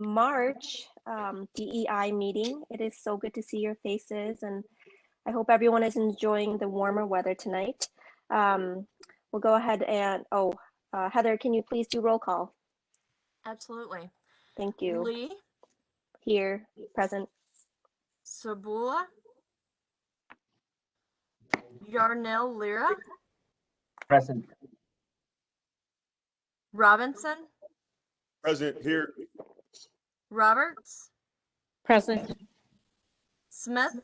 March DEI meeting. It is so good to see your faces, and I hope everyone is enjoying the warmer weather tonight. We'll go ahead and, Heather, can you please do roll call? Absolutely. Thank you. Lee. Here, present. Sabula. Yarnell Lyra. Present. Robinson. Present. Here. Roberts. Present. Smith.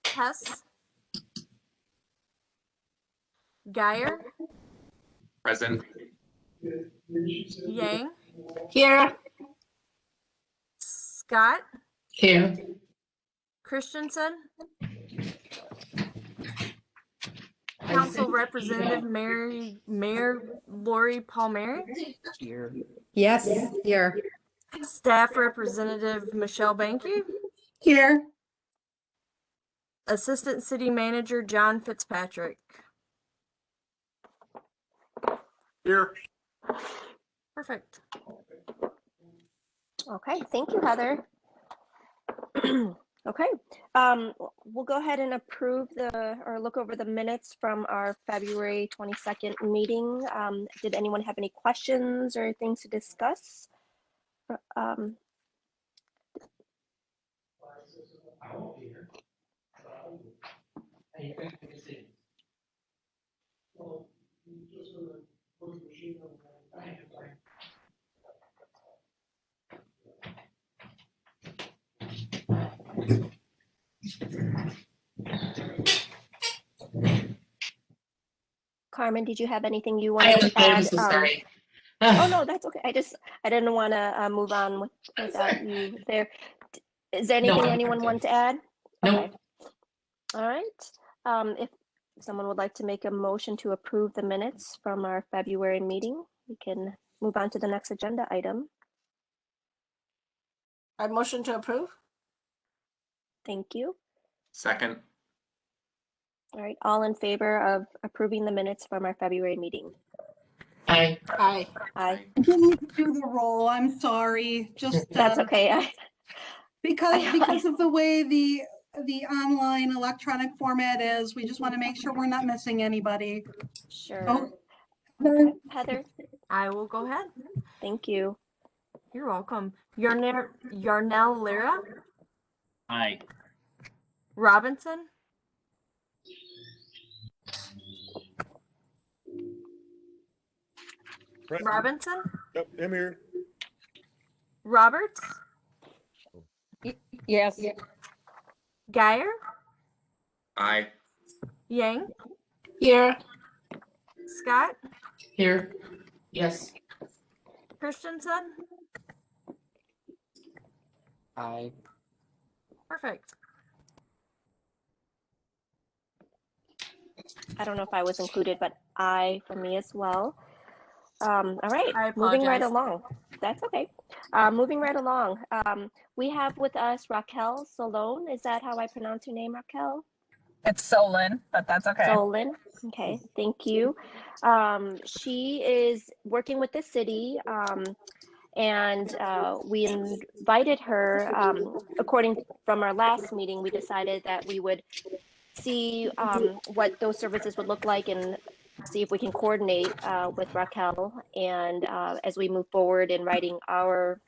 Hess. Geyer. Present. Yang. Here. Scott. Here. Christensen. Council Representative Mayor Lori Palmieri. Here. Yes. Here. Staff Representative Michelle Banky. Here. Assistant City Manager John Fitzpatrick. Here. Perfect. Okay, thank you, Heather. Okay, we'll go ahead and approve or look over the minutes from our February 22nd meeting. Did anyone have any questions or things to discuss? Carmen, did you have anything you wanted to add? I'm so sorry. Oh no, that's okay. I didn't want to move on without you there. Is there anything anyone wanted to add? Nope. Okay. All right. If someone would like to make a motion to approve the minutes from our February meeting, we can move on to the next agenda item. I motion to approve. Thank you. Second. All right, all in favor of approving the minutes from our February meeting? Aye. Aye. Aye. I didn't do the roll. I'm sorry. Just That's okay. because of the way the online electronic format is, we just want to make sure we're not missing anybody. Sure. Oh, Okay. Heather, I will go ahead. thank you. You're welcome. Yarnell Lyra. Aye. Robinson. Present. Robinson. Yep, I'm here. Roberts. Yes. Geyer. Aye. Yang. Here. Scott. Here. Yes. Christensen. Aye. Perfect. I don't know if I was included, but aye for me as well. All right, I moving right apologize. along. That's okay. Moving right along. We have with us Raquel Solon. Is that how I pronounce your name, Raquel? It's Solon, but that's okay. Solon. Okay, thank you. She is working with the city, and we invited her. According from our last meeting, we decided that we would see what those services would look like and see if we can coordinate with Raquel, and as we move forward in writing our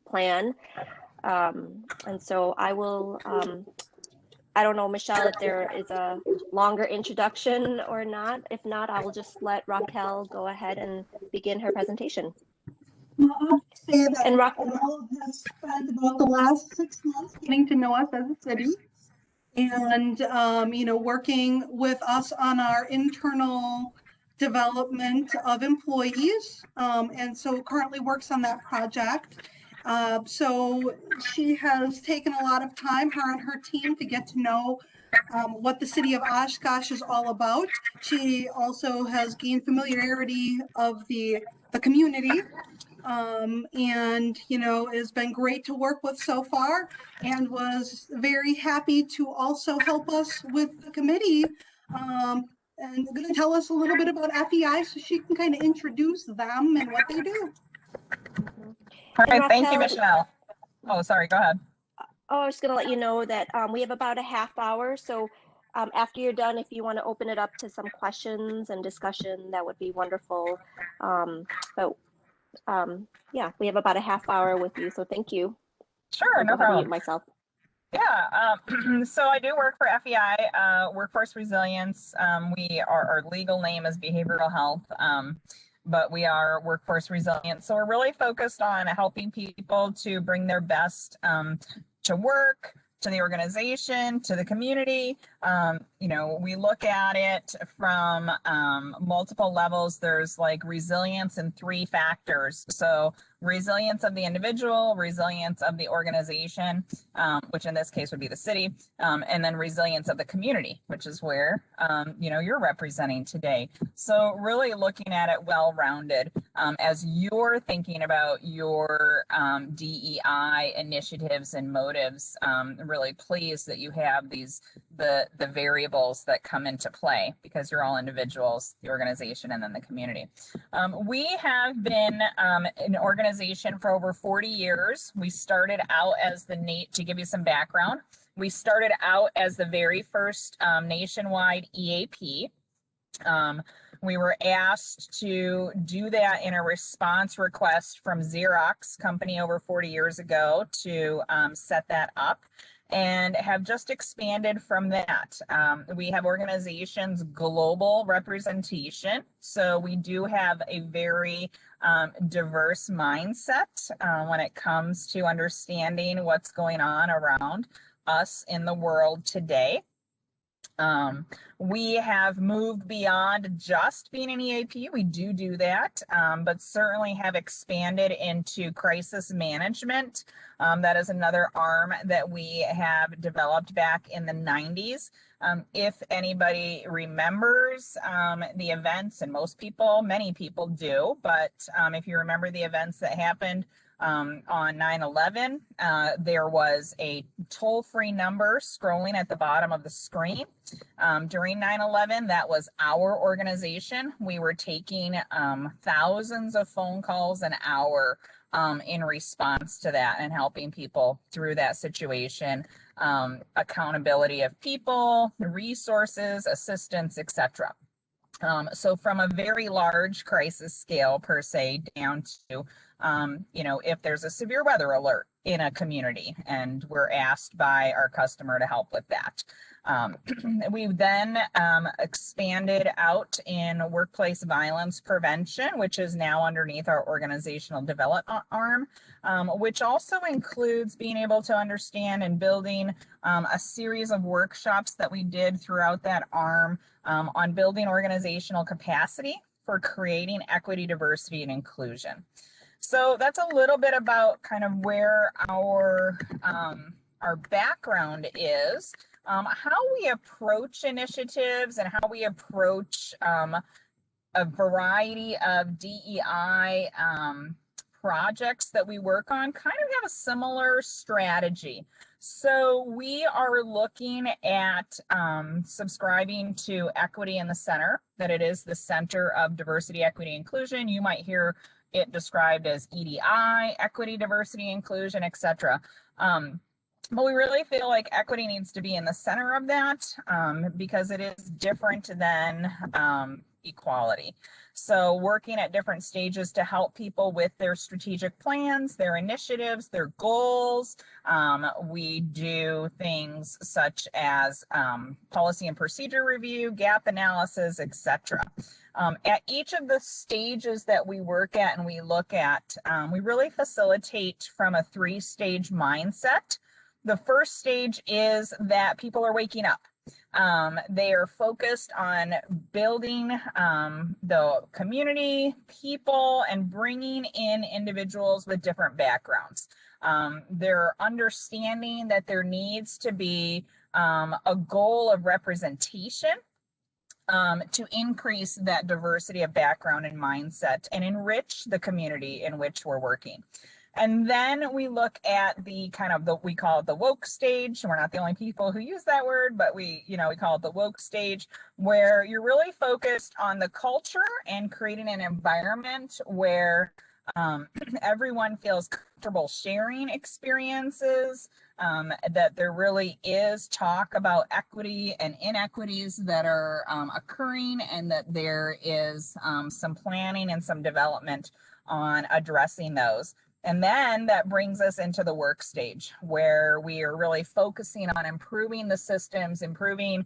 plan. And so I will, I don't know, Michelle, if there is a longer introduction or not. If not, I will just let Raquel go ahead and begin her presentation. I'll say that And Raquel has spent about the last 6 months getting to know us as a city, and working with us on our internal development of employees, and so currently works on that project. So she has taken a lot of time, her and her team, to get to know what the city of Oshkosh is all about. She also has gained familiarity of the community, and has been great to work with so far, and was very happy to also help us with the committee, and going to tell us a little bit about FEI so she can kind of introduce them and what they do. All right, thank you, Raquel, Michelle. Oh, sorry, go ahead. oh, I was going to let you know that we have about a half hour. So after you're done, if you want to open it up to some questions and discussion, that would be wonderful. But yeah, we have about a half hour with you. So thank you. Sure, I'll no go ahead and problem. mute myself. Yeah, so I do work for FEI, Workforce Resilience. Our legal name is Behavioral Health, but we are Workforce Resilience. So we're really focused on helping people to bring their best to work, to the organization, to the community. We look at it from multiple levels. There's like resilience in 3 factors. So resilience of the individual, resilience of the organization, which in this case would be the city, and then resilience of the community, which is where you're representing today. So really looking at it well-rounded as you're thinking about your DEI initiatives and motives. Really pleased that you have the variables that come into play because you're all individuals, the organization, and then the community. We have been an organization for over 40 years. We started out as to give you some background, we started out as the very first nationwide EAP. We were asked to do that in a response request from Xerox company over 40 years ago to set that up, and have just expanded from that. We have organizations global representation. So we do have a very diverse mindset when it comes to understanding what's going on around us in the world today. We have moved beyond just being an EAP. We do that, but certainly have expanded into crisis management. That is another arm that we have developed back in the 90s. If anybody remembers the events, and many people do, but if you remember the events that happened on 9/11, there was a toll-free number scrolling at the bottom of the screen. During 9/11, that was our organization. We were taking thousands of phone calls an hour in response to that and helping people through that situation, accountability of people, resources, assistance, etc. So from a very large crisis scale per se down to, if there's a severe weather alert in a community and we're asked by our customer to help with that. We've then expanded out in workplace violence prevention, which is now underneath our organizational development arm, which also includes being able to understand and building a series of workshops that we did throughout that arm on building organizational capacity for creating equity, diversity, and inclusion. So that's a little bit about kind of where our background is, how we approach initiatives and how we approach a variety of DEI projects that we work on kind of have a similar strategy. So we are looking at subscribing to equity in the center, that it is the center of diversity, equity, inclusion. You might hear it described as EDI, equity, diversity, inclusion, etc. But we really feel like equity needs to be in the center of that because it is different than equality. So working at different stages to help people with their strategic plans, their initiatives, their goals. We do things such as policy and procedure review, gap analysis, etc. At each of the stages that we work at and we look at, we really facilitate from a 3-stage mindset. The first stage is that people are waking up. They are focused on building the community, people, and bringing in individuals with different backgrounds. They're understanding that there needs to be a goal of representation to increase that diversity of background and mindset and enrich the community in which we're working. And then we look at we call it the woke stage. We're not the only people who use that word, but we call it the woke stage, where you're really focused on the culture and creating an environment where everyone feels comfortable sharing experiences, that there really is talk about equity and inequities that are occurring, and that there is some planning and some development on addressing those. And then that brings us into the work stage, where we are really focusing on improving the systems, improving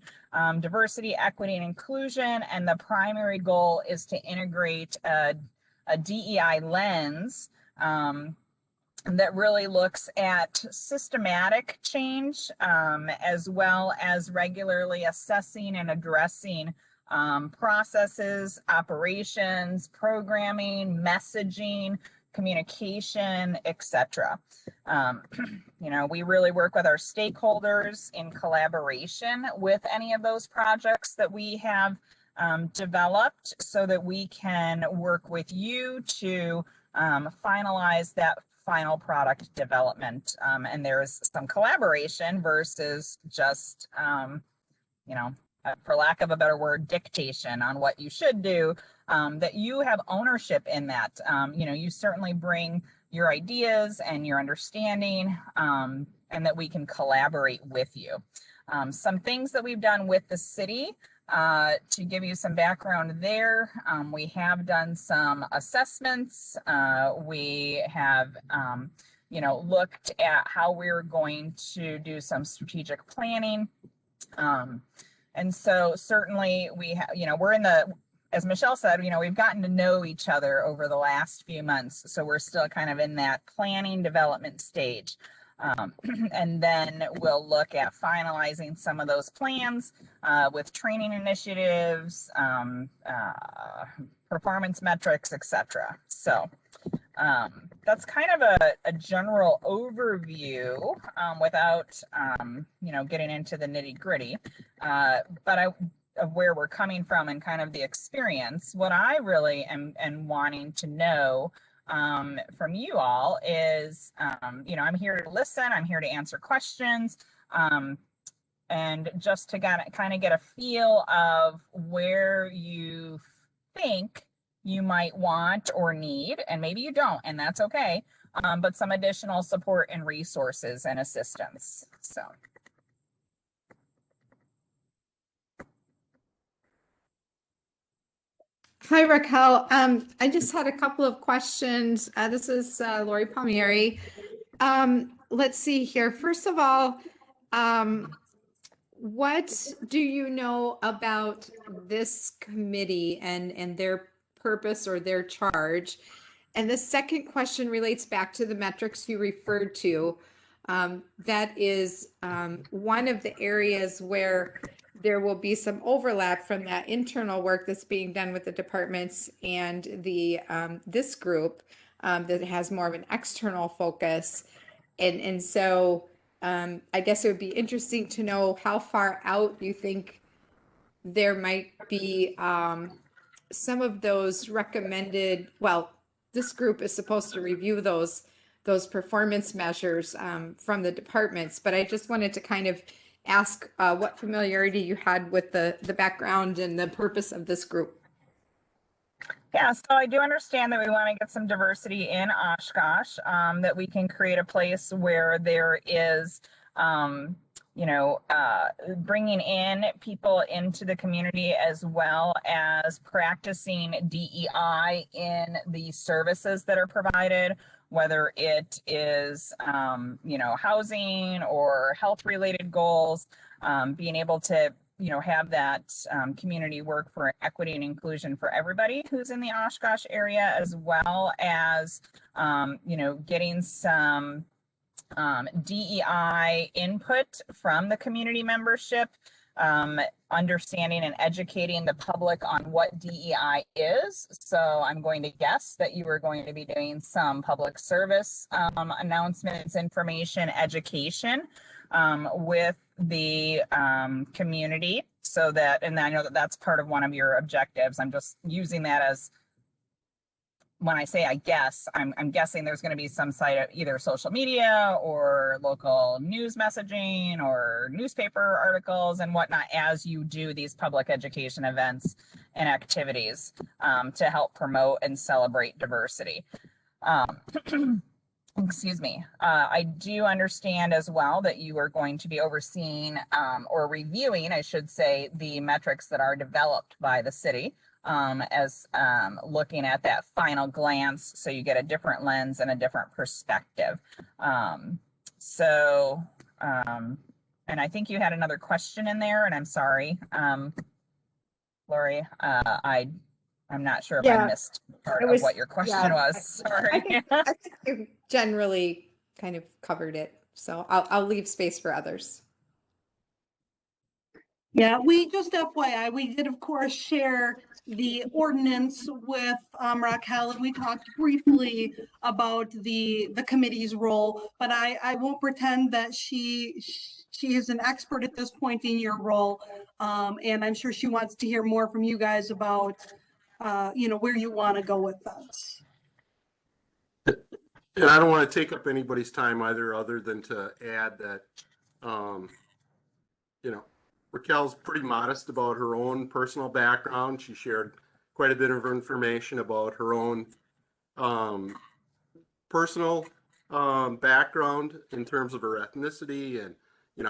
diversity, equity, and inclusion. And the primary goal is to integrate a DEI lens that really looks at systematic change, as well as regularly assessing and addressing processes, operations, programming, messaging, communication, etc. You know, we really work with our stakeholders in collaboration with any of those projects that we have developed, so that we can work with you to finalize that final product development. And there's some collaboration versus just, you know, for lack of a better word, dictation on what you should do, that you have ownership in that. You know, you certainly bring your ideas and your understanding, and that we can collaborate with you. Some things that we've done with the city, to give you some background there, we have done some assessments. We have, you know, looked at how we're going to do some strategic planning. And so certainly we have, you know, we're in the, as Michelle said, you know, we've gotten to know each other over the last few months. So we're still kind of in that planning development stage. And then we'll look at finalizing some of those plans with training initiatives, performance metrics, etc. So that's kind of a general overview, without you know, getting into the nitty gritty, but of where we're coming from and kind of the experience. What I really am wanting to know from you all is, you know, I'm here to listen, I'm here to answer questions, and just to kind of get a feel of where you think you might want or need, and maybe you don't, and that's okay, but some additional support and resources and assistance. So. Hi, Raquel. I just had a couple of questions. This is Lori Palmieri. Let's see here. First of all, what do you know about this committee and their purpose or their charge? And the second question relates back to the metrics you referred to. That is one of the areas where there will be some overlap from that internal work that's being done with the departments and the this group that has more of an external focus. And so I guess it would be interesting to know how far out you think there might be some of those recommended. Well, this group is supposed to review those performance measures from the departments, but I just wanted to kind of ask what familiarity you had with the background and the purpose of this group. Yeah, so I do understand that we want to get some diversity in Oshkosh, that we can create a place where there is, you know, bringing in people into the community, as well as practicing DEI in the services that are provided, whether it is, you know, housing or health related goals, being able to, you know, have that community work for equity and inclusion for everybody who's in the Oshkosh area, as well as, you know, getting some DEI input from the community membership, understanding and educating the public on what DEI is. So I'm going to guess that you are going to be doing some public service announcements, information, education with the community, so that, and I know that that's part of one of your objectives. I'm just using that as, when I say I guess, I'm guessing there's going to be some site of either social media or local news messaging or newspaper articles and whatnot as you do these public education events and activities to help promote and celebrate diversity. Excuse me. I do understand as well that you are going to be overseeing or reviewing, I should say, the metrics that are developed by the city as looking at that final glance, so you get a different lens and a different perspective. And I think you had another question in there, and I'm sorry, Lori, I'm not sure if I missed part of what your question was. Sorry. I think you generally kind of covered it, so I'll leave space for others. Yeah, we just FYI, we did of course share the ordinance with Raquel, and we talked briefly about the committee's role, but I won't pretend that she is an expert at this point in your role, and I'm sure she wants to hear more from you guys about where you want to go with this. And I don't want to take up anybody's time either, other than to add that, Raquel's pretty modest about her own personal background. She shared quite a bit of information about her own personal background in terms of her ethnicity and,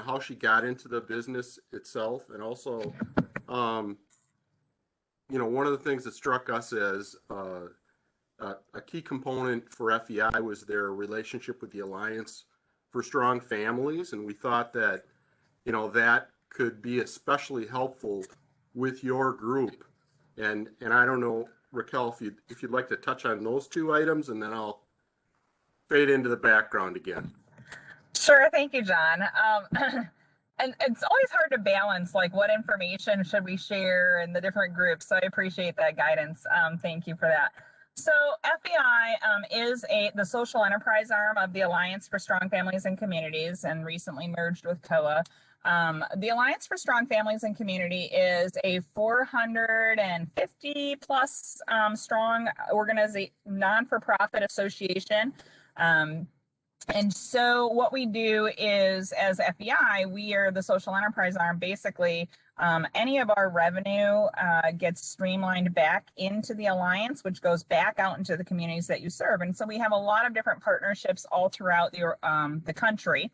how she got into the business itself. And also, one of the things that struck us as a key component for FEI was their relationship with the Alliance for Strong Families. And we thought that, that could be especially helpful with your group. And I don't know, Raquel, if you'd like to touch on those two items, and then I'll fade into the background again. Sure. Thank you, John. And it's always hard to balance, like, what information should we share in the different groups. So I appreciate that guidance. Thank you for that. So FEI is the social enterprise arm of the Alliance for Strong Families and Communities, and recently merged with COA. The Alliance for Strong Families and Community is a 450 plus strong non-for-profit association. And so what we do is, as FEI, we are the social enterprise arm. Basically, any of our revenue gets streamlined back into the Alliance, which goes back out into the communities that you serve. And so we have a lot of different partnerships all throughout the country.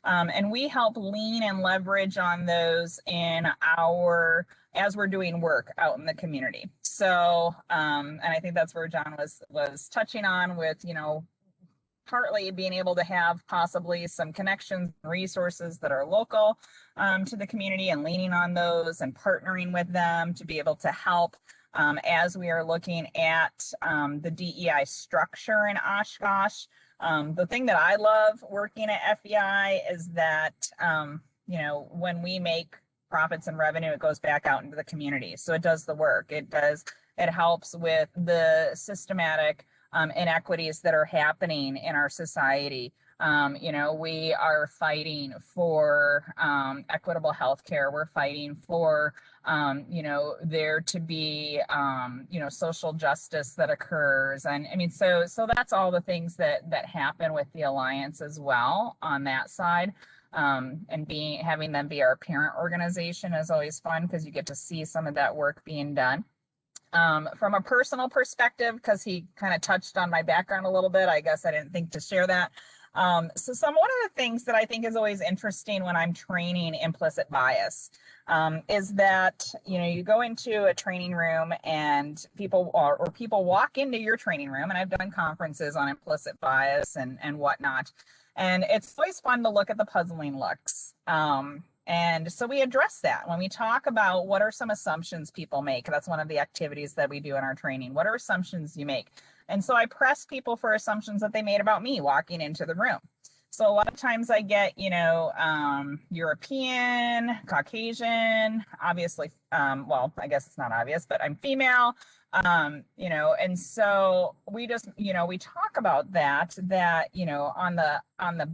And we help lean and leverage on those as we're doing work out in the community. So, and I think that's where John was touching on with, partly being able to have possibly some connections and resources that are local to the community, and leaning on those and partnering with them to be able to help as we are looking at the DEI structure in Oshkosh. The thing that I love working at FEI is that, when we make profits and revenue, it goes back out into the community. So it does the work. It helps with the systematic inequities that are happening in our society. We are fighting for equitable health care. We're fighting for, there to be, social justice that occurs. And I mean, so that's all the things that happen with the Alliance as well on that side. And having them be our parent organization is always fun, because you get to see some of that work being done. From a personal perspective, because he kind of touched on my background a little bit, I guess I didn't think to share that. One of the things that I think is always interesting when I'm training implicit bias is that, you go into a training room and people walk into your training room, and I've done conferences on implicit bias and whatnot. And it's always fun to look at the puzzling looks. And so we address that when we talk about what are some assumptions people make. That's one of the activities that we do in our training. What are assumptions you make? And so I press people for assumptions that they made about me walking into the room. So a lot of times I get, European, Caucasian, obviously, well, I guess it's not obvious, but I'm female, and so we just, we talk about that, on the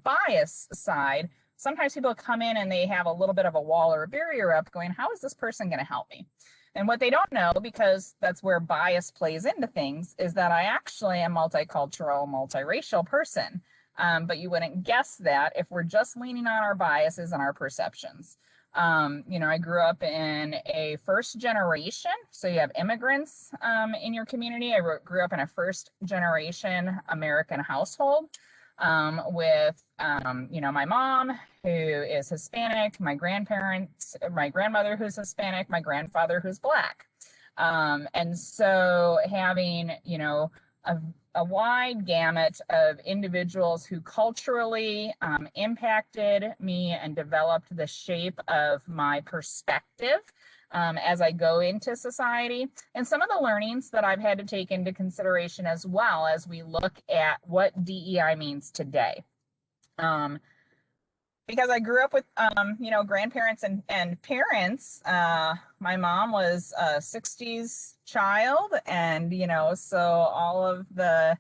bias side, sometimes people come in and they have a little bit of a wall or a barrier up going, how is this person going to help me? And what they don't know, because that's where bias plays into things, is that I actually am multicultural, multiracial person. But you wouldn't guess that if we're just leaning on our biases and our perceptions. I grew up in a first generation, so you have immigrants in your community. I grew up in a first generation American household with, my mom, who is Hispanic, my grandmother who's Hispanic, my grandfather who's Black. And so having, a wide gamut of individuals who culturally impacted me and developed the shape of my perspective as I go into society, and some of the learnings that I've had to take into consideration as well as we look at what DEI means today. Because I grew up with, grandparents and parents. My mom was a 60s child, and, so all of the,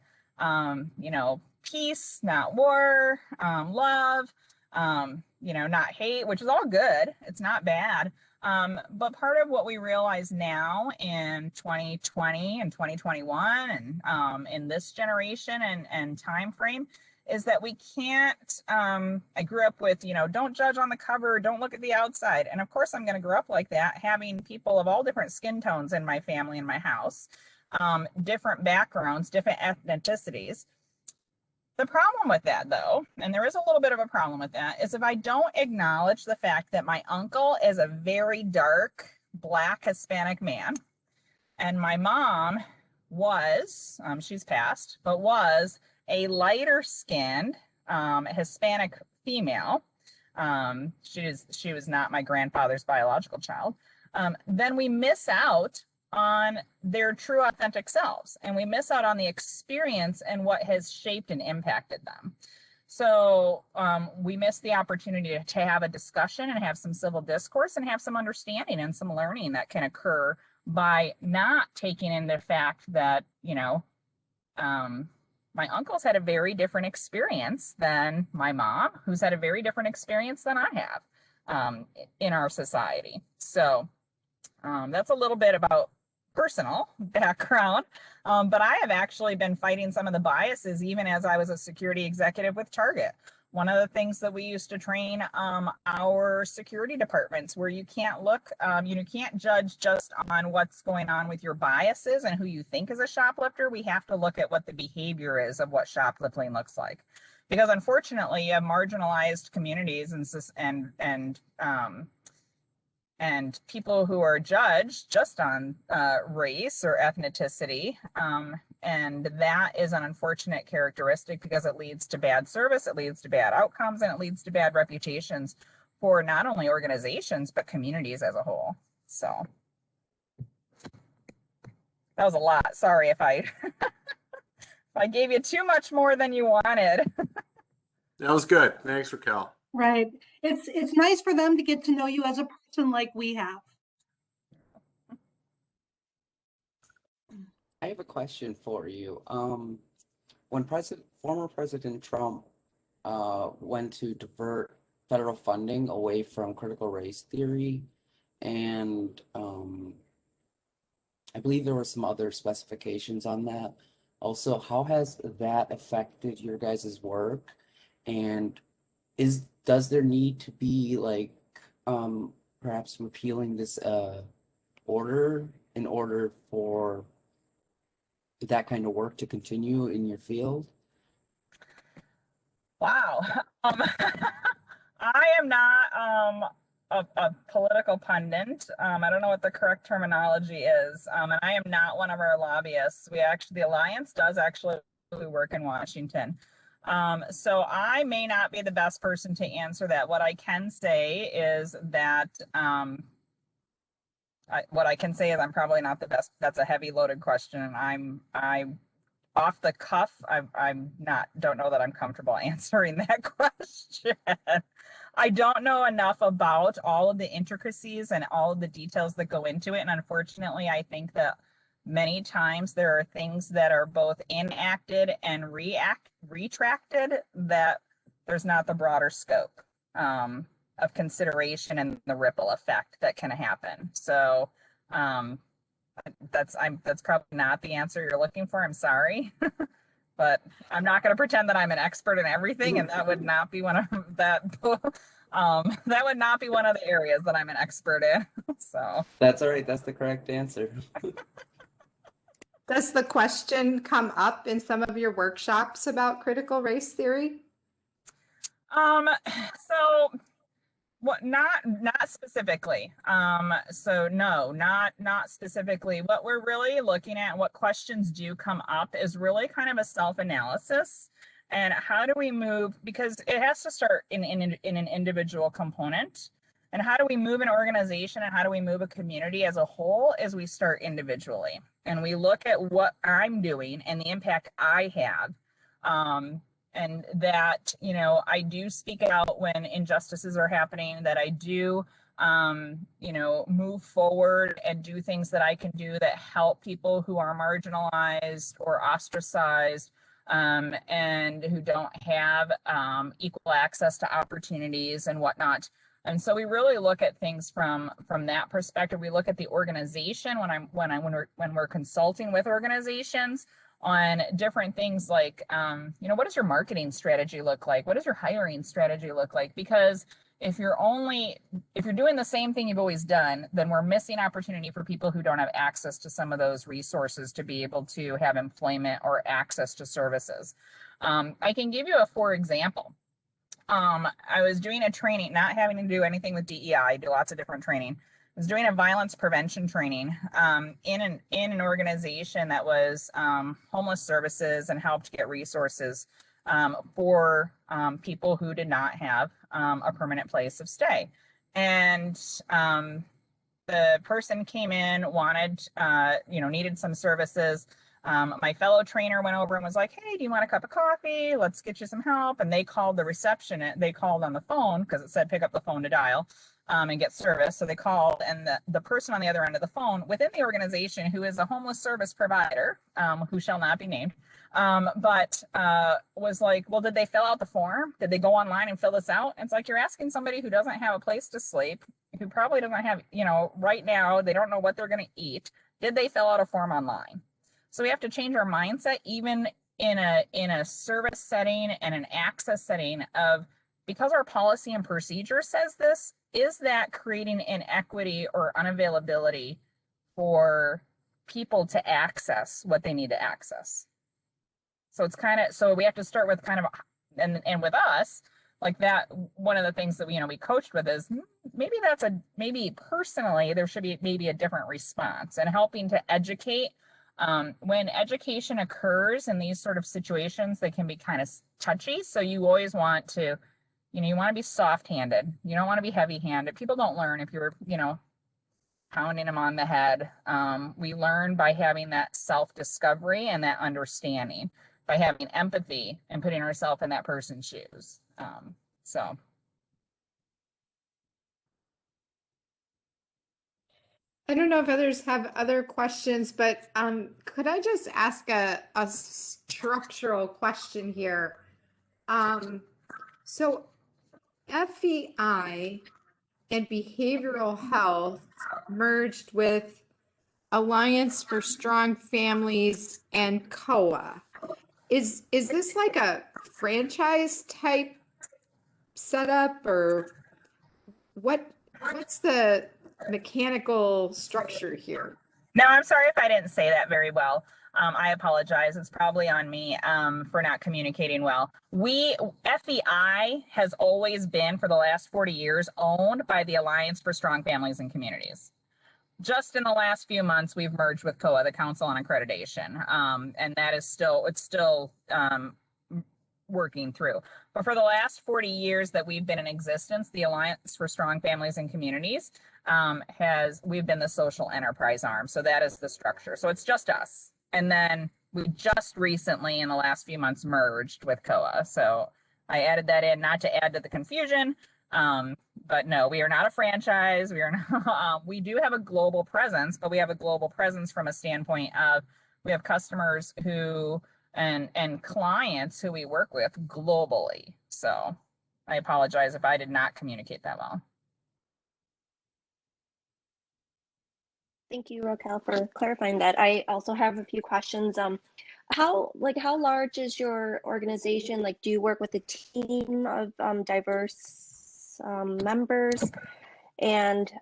peace, not war, love, not hate, which is all good. It's not bad. But part of what we realize now in 2020 and 2021 and in this generation and time frame is that we can't, I grew up with, don't judge on the cover, don't look at the outside. And of course I'm gonna grow up like that, having people of all different skin tones in my family, in my house, different backgrounds, different ethnicities. The problem with that though, and there is a little bit of a problem with that, is if I don't acknowledge the fact that my uncle is a very dark, Black Hispanic man, and my mom was, she's passed, but was a lighter skinned Hispanic female. She was not my grandfather's biological child. Then we miss out on their true authentic selves, and we miss out on the experience and what has shaped and impacted them. So we miss the opportunity to have a discussion and have some civil discourse and have some understanding and some learning that can occur by not taking into the fact that, my uncle's had a very different experience than my mom, who's had a very different experience than I have in our society. So that's a little bit about personal background, but I have actually been fighting some of the biases even as I was a security executive with Target. One of the things that we used to train our security departments, where you can't look, you can't judge just on what's going on with your biases and who you think is a shoplifter. We have to look at what the behavior is of what shoplifting looks like, because unfortunately, you have marginalized communities and people who are judged just on race or ethnicity. And that is an unfortunate characteristic because it leads to bad service, it leads to bad outcomes, and it leads to bad reputations for not only organizations, but communities as a whole. So that was a lot. Sorry if I, if I gave you too much more than you wanted. That was good. Thanks, Raquel. Right. It's nice for them to get to know you as a person like we have. I have a question for you. When former President Trump went to divert federal funding away from critical race theory, and I believe there were some other specifications on that. Also, how has that affected your guys' work? And does there need to be perhaps repealing this order in order for that kind of work to continue in your field? Wow. I am not a political pundit. I don't know what the correct terminology is. And I am not one of our lobbyists. The Alliance does actually work in Washington. So I may not be the best person to answer that. What I can say is that I'm probably not the best. That's a heavy loaded question, and I'm off the cuff. Don't know that I'm comfortable answering that question. I don't know enough about all of the intricacies and all of the details that go into it, and unfortunately, I think that many times there are things that are both enacted and retracted that there's not the broader scope of consideration and the ripple effect that can happen. So that's probably not the answer you're looking for. I'm sorry, but I'm not going to pretend that I'm an expert in everything, and that would not be one of that. That would not be one of the areas that I'm an expert in. So That's all right. That's the correct answer. Does the question come up in some of your workshops about critical race theory? so what not specifically. So no, not specifically. What we're really looking at, what questions do come up, is really kind of a self-analysis. And how do we move, because it has to start in an individual component. And how do we move an organization and how do we move a community as a whole, as we start individually. And we look at what I'm doing and the impact I have. And that, you know, I do speak out when injustices are happening, that I do, you know, move forward and do things that I can do that help people who are marginalized or ostracized, and who don't have equal access to opportunities and whatnot. And so we really look at things from that perspective. We look at the organization when we're consulting with organizations on different things like, you know, what does your marketing strategy look like? What does your hiring strategy look like? Because if you're doing the same thing you've always done, then we're missing opportunity for people who don't have access to some of those resources to be able to have employment or access to services. I can give you for example. I was doing a training, not having to do anything with DEI, I do lots of different training. I was doing a violence prevention training in an organization that was homeless services and helped get resources for people who did not have a permanent place of stay. And the person came in, wanted, you know, needed some services. My fellow trainer went over and was like, hey, do you want a cup of coffee? Let's get you some help. And they called the reception. They called on the phone because it said pick up the phone to dial and get service. So they called, and the person on the other end of the phone within the organization, who is a homeless service provider, who shall not be named, but was like, well, did they fill out the form? Did they go online and fill this out? And it's like, you're asking somebody who doesn't have a place to sleep, who probably doesn't have, you know, right now, they don't know what they're going to eat. Did they fill out a form online? So we have to change our mindset, even in a service setting and an access setting, of, because our policy and procedure says this, is that creating inequity or unavailability for people to access what they need to access? So it's kind of, so we have to start with kind of, and with us, like that, one of the things that we, you know, we coached with is maybe personally, there should be maybe a different response, and helping to educate. When education occurs in these sort of situations, they can be kind of touchy. So you always want to, you know, you want to be soft-handed. You don't want to be heavy-handed. People don't learn if you're, you know, pounding them on the head. We learn by having that self-discovery and that understanding, by having empathy and putting ourselves in that person's shoes. So. I don't know if others have other questions, but could I just ask a structural question here? So FEI and behavioral health merged with Alliance for Strong Families and COA. Is this like a franchise type setup, or what's the mechanical structure here? No, I'm sorry if I didn't say that very well. I apologize. It's probably on me for not communicating well. FEI has always been, for the last 40 years, owned by the Alliance for Strong Families and Communities. Just in the last few months, we've merged with COA, the Council on Accreditation, and that is still working through. But for the last 40 years that we've been in existence, the Alliance for Strong Families and Communities we've been the social enterprise arm. So that is the structure. So it's just us. And then we just recently, in the last few months, merged with COA. So I added that in, not to add to the confusion. But no, we are not a franchise. We are not, we do have a global presence, but we have a global presence from a standpoint of, we have customers who, and clients who we work with globally. So I apologize if I did not communicate that well. Thank you, Raquel, for clarifying that. I also have a few questions. How large is your organization? Like, do you work with a team of diverse members. And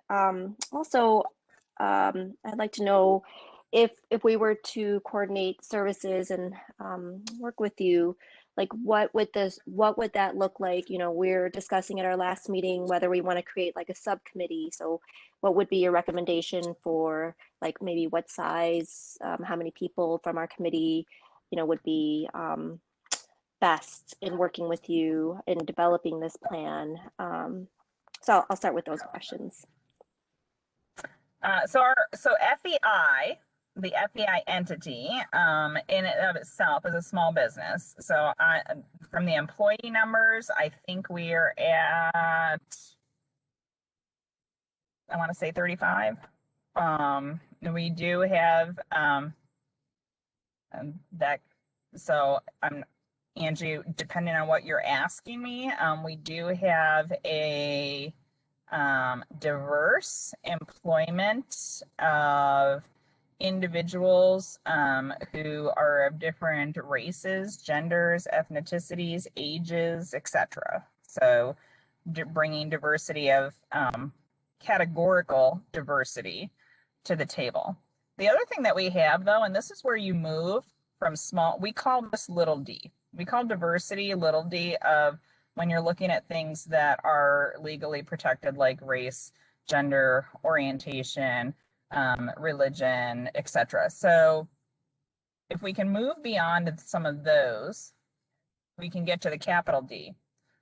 also, I'd like to know if we were to coordinate services and work with you, like what would that look like? You know, we're discussing at our last meeting whether we want to create like a subcommittee. So what would be your recommendation for like maybe what size, how many people from our committee, you know, would be best in working with you in developing this plan? So I'll start with those questions. So FEI, the FEI entity, in and of itself is a small business. So from the employee numbers, I think we're at, I want to say 35. We do have that. So Angie, depending on what you're asking me, we do have a diverse employment of individuals who are of different races, genders, ethnicities, ages, etc. So bringing diversity of categorical diversity to the table. The other thing that we have though, and this is where you move from small, we call this little d. We call diversity little d of when you're looking at things that are legally protected, like race, gender, orientation, religion, etc. So if we can move beyond some of those, we can get to the capital D,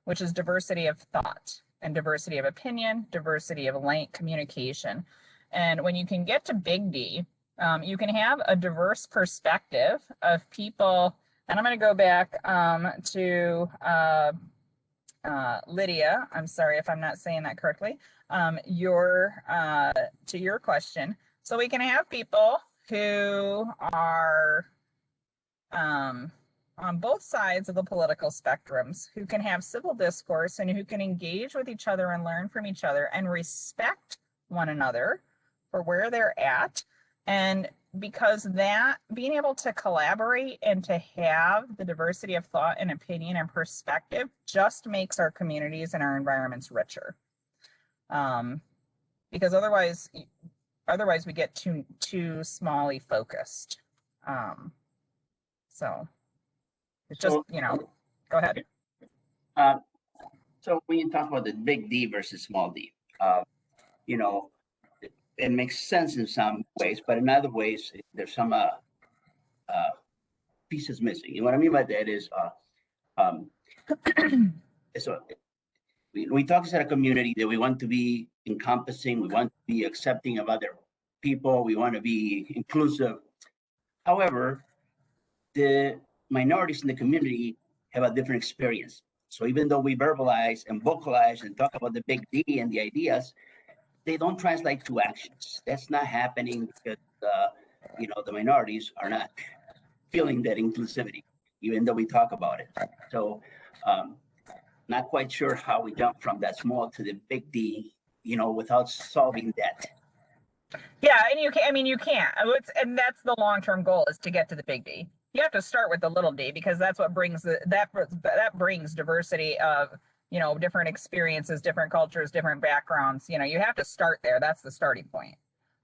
which is diversity of thought and diversity of opinion, diversity of communication. And when you can get to big D, you can have a diverse perspective of people. And I'm going to go back to Lydia. I'm sorry if I'm not saying that correctly. To your question. So we can have people who are on both sides of the political spectrums, who can have civil discourse and who can engage with each other and learn from each other and respect one another for where they're at. And because that, being able to collaborate and to have the diversity of thought and opinion and perspective just makes our communities and our environments richer. Because otherwise we get too smally focused. So it's just, you know, go ahead. So when you talk about the big D versus small d, you know, it makes sense in some ways, but in other ways, there's some pieces missing. And what I mean by that is, so we talk as a community that we want to be encompassing, we want to be accepting of other people, we want to be inclusive. However, the minorities in the community have a different experience. So even though we verbalize and vocalize and talk about the big D and the ideas, they don't translate to actions. That's not happening because, you know, the minorities are not feeling that inclusivity, even though we talk about it. So not quite sure how we jump from that small to the big D, you know, without solving that. Yeah, and you can, I mean, you can't. And that's the long-term goal, is to get to the big D. You have to start with the little d, because that's what brings that brings diversity of, you know, different experiences, different cultures, different backgrounds. You know, you have to start there. That's the starting point.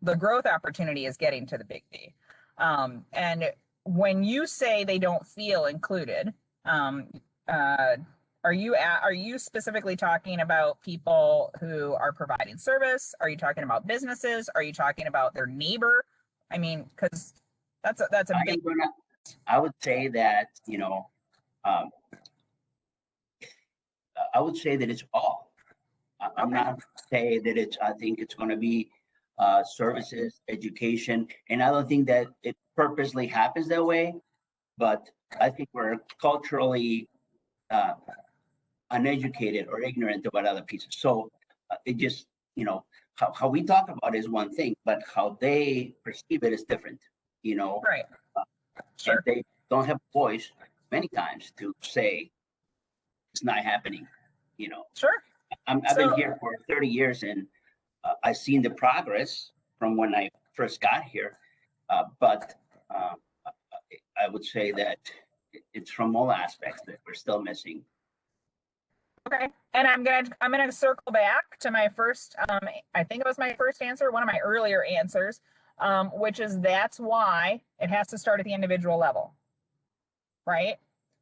The growth opportunity is getting to the big D. And when you say they don't feel included, are you specifically talking about people who are providing service? Are you talking about businesses? Are you talking about their neighbor? I mean, because that's a big. I would say that, you know, I would say that it's all. I'm not say that it's. I think it's going to be services, education, and I don't think that it purposely happens that way. But I think we're culturally uneducated or ignorant about other pieces. So it just, you know, how we talk about it is one thing, but how they perceive it is different. You know, right? Sure. And they don't have a voice many times to say it's not happening. You know, sure. I've been here for 30 years, and I've seen the progress from when I first got here, but I would say that it's from all aspects that we're still missing. Okay, and I'm gonna circle back to my first. I think it was my first answer, one of my earlier answers, which is that's why it has to start at the individual level, right?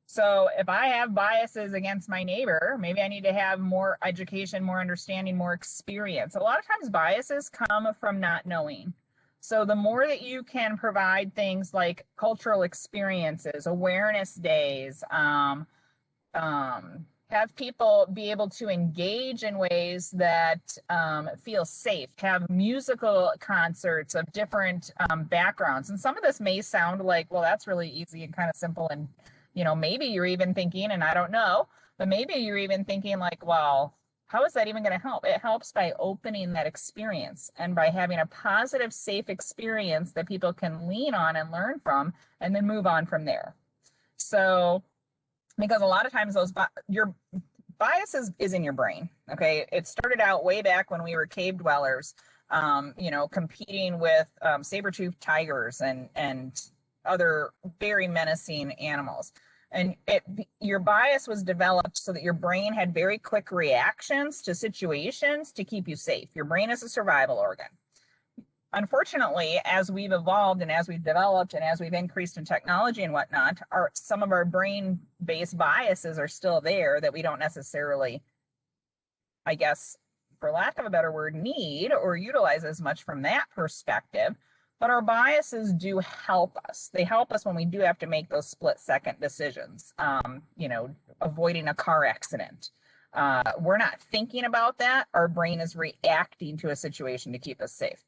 So if I have biases against my neighbor, maybe I need to have more education, more understanding, more experience. A lot of times biases come from not knowing. So the more that you can provide things like cultural experiences, awareness days, have people be able to engage in ways that feel safe, have musical concerts of different backgrounds. And some of this may sound like, well, that's really easy and kind of simple. And, you know, maybe you're even thinking, and I don't know, but maybe you're even thinking like, well, how is that even going to help? It helps by opening that experience and by having a positive, safe experience that people can lean on and learn from, and then move on from there. So, because a lot of times your bias is in your brain. Okay, it started out way back when we were cave dwellers, you know, competing with saber-toothed tigers and other very menacing animals. And your bias was developed so that your brain had very quick reactions to situations to keep you safe. Your brain is a survival organ. Unfortunately, as we've evolved and as we've developed and as we've increased in technology and whatnot, some of our brain-based biases are still there that we don't necessarily, I guess, for lack of a better word, need or utilize as much from that perspective. But our biases do help us. They help us when we do have to make those split-second decisions, you know, avoiding a car accident. We're not thinking about that. Our brain is reacting to a situation to keep us safe.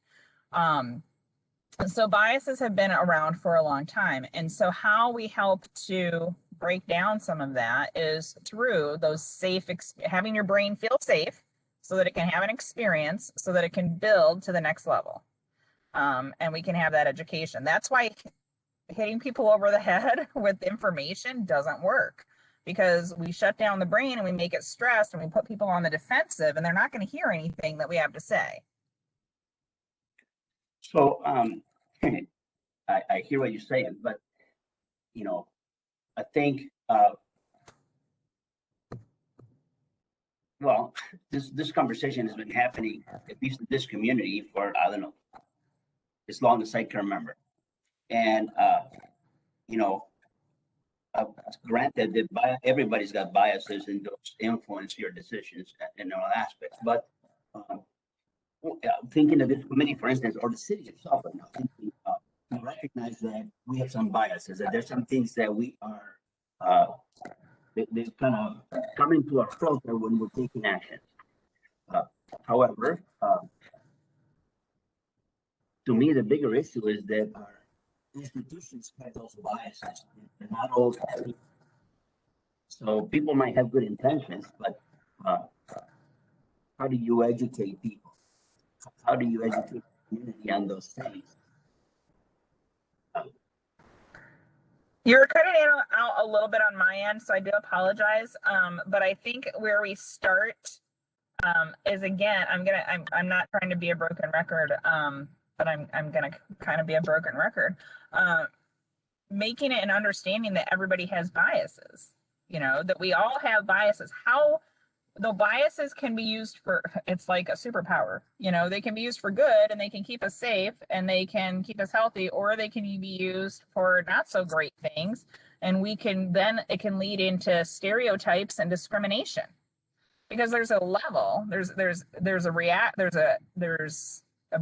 So biases have been around for a long time. And so how we help to break down some of that is through those safe, having your brain feel safe so that it can have an experience, so that it can build to the next level. And we can have that education. That's why hitting people over the head with information doesn't work, because we shut down the brain and we make it stressed and we put people on the defensive, and they're not going to hear anything that we have to say. So I hear what you're saying, but you know, I think well, this conversation has been happening, at least in this community, for I don't know, as long as I can remember. And you know, granted that everybody's got biases and those influence your decisions in all aspects, but thinking of this committee, for instance, or the city itself right now, thinking, we recognize that we have some biases, that there's some things that we are, they kind of come into our filter when we're taking action. However, to me, the bigger issue is that our institutions have those biases. They're not all. So people might have good intentions, but how do you educate people? How do you educate the community on those things? You're cutting out a little bit on my end, so I do apologize. But I think where we start is, again, I'm not trying to be a broken record, but I'm gonna kind of be a broken record. Making it an understanding that everybody has biases, you know, that we all have biases. How the biases can be used for, it's like a superpower, you know, they can be used for good and they can keep us safe and they can keep us healthy, or they can be used for not so great things. And we can then, it can lead into stereotypes and discrimination, because there's a level, there's a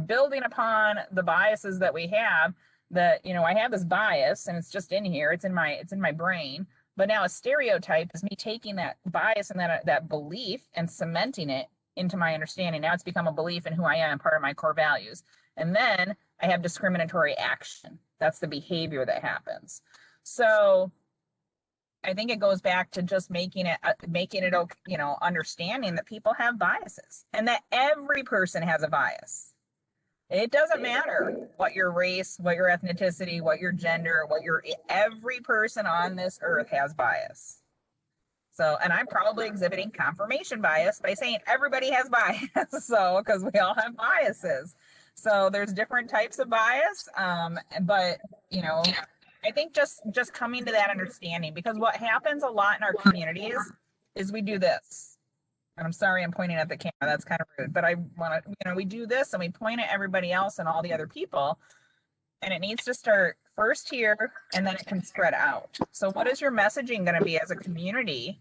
building upon the biases that we have, that, you know, I have this bias and it's just in here, it's in my brain. But now a stereotype is me taking that bias and that belief and cementing it into my understanding. Now it's become a belief in who I am, part of my core values. And then I have discriminatory action. That's the behavior that happens. So I think it goes back to just making it, you know, understanding that people have biases and that every person has a bias. It doesn't matter what your race, what your ethnicity, what your gender, every person on this earth has bias. So, and I'm probably exhibiting confirmation bias by saying everybody has bias. So, because we all have biases. So there's different types of bias. But, you know, I think just coming to that understanding, because what happens a lot in our communities is we do this. And I'm sorry I'm pointing at the camera. That's kind of rude, but I want to, we do this and we point at everybody else and all the other people. And it needs to start first here and then it can spread out. So what is your messaging going to be as a community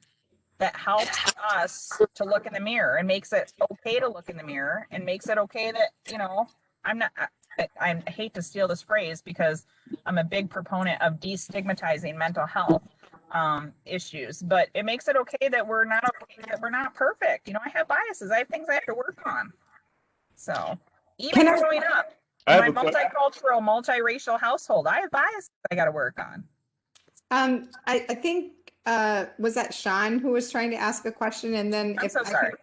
that helps us to look in the mirror and makes it okay to look in the mirror and makes it okay that, I hate to steal this phrase because I'm a big proponent of destigmatizing mental health issues, but it makes it okay that we're not okay, that we're not perfect. I have biases. I have things I have to work on. So even growing up, in my multicultural, multiracial household, I have biases I got to work on. I think, was that Sean who was trying to ask a question? And then I'm so sorry.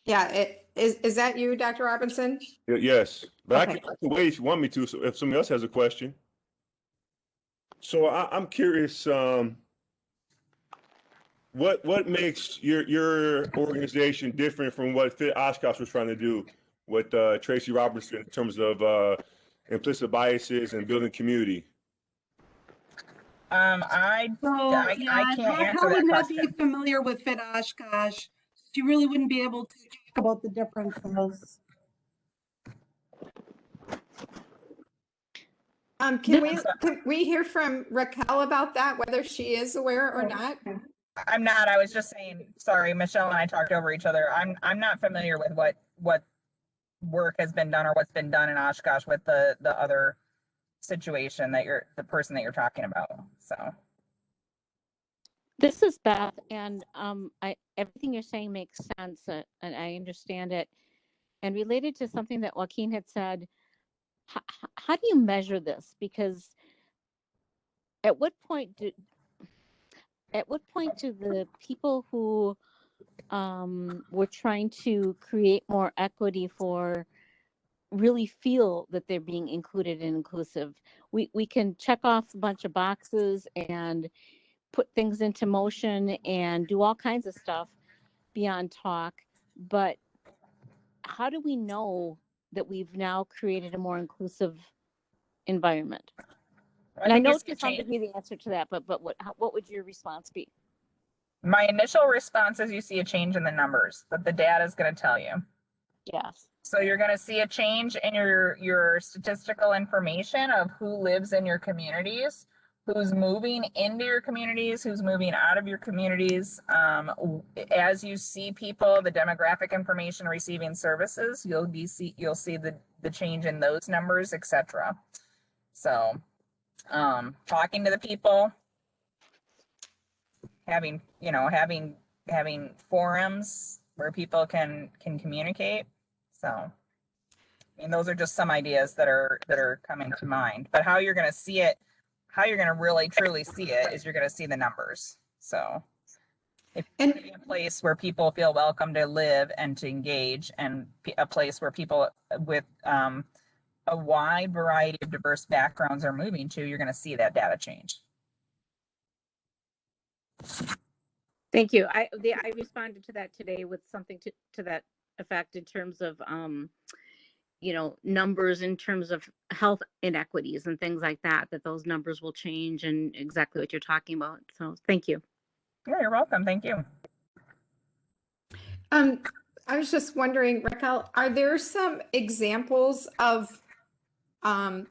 Yeah, is that you, Dr. Robinson? Yes, but Okay. I can wait if you want me to, so if somebody else has a question. So I'm curious, what makes your organization different from what Fit Oshkosh was trying to do with Tracy Robertson in terms of implicit biases and building community? I can't answer Raquel that would not question. be familiar with Fit Oshkosh. She really wouldn't be able to talk about the differences. Can we hear from Raquel about that, whether she is aware or not? I'm not. I was just saying, sorry, Michelle and I talked over each other. I'm not familiar with what work has been done or what's been done in Oshkosh with the other situation that the person that you're talking about. So this is Beth, and everything you're saying makes sense, and I understand it. And related to something that Joaquin had said, how do you measure this? Because at what point do the people who were trying to create more equity for really feel that they're being included and inclusive? We can check off a bunch of boxes and put things into motion and do all kinds of stuff beyond talk, but how do we know that we've now created a more inclusive environment? And I know to some degree the answer to that, but what would your response be? my initial response is you see a change in the numbers that the data is going to tell you. Yes. So you're going to see a change in your statistical information of who lives in your communities, who's moving into your communities, who's moving out of your communities. As you see people, the demographic information receiving services, you'll see the change in those numbers, etc. So talking to the people, having forums where people can communicate. So, I mean, those are just some ideas that are coming to mind. But how you're going to see it, how you're going to really truly see it, is you're going to see the numbers. So, if you see a place where people feel welcome to live and to engage, and a place where people with a wide variety of diverse backgrounds are moving to, you're going to see that data change. Thank you. I responded to that today with something to that effect in terms of numbers in terms of health inequities and things like that those numbers will change, and exactly what you're talking about. So thank you. Yeah, you're welcome. Thank you. I was just wondering, Raquel, are there some examples of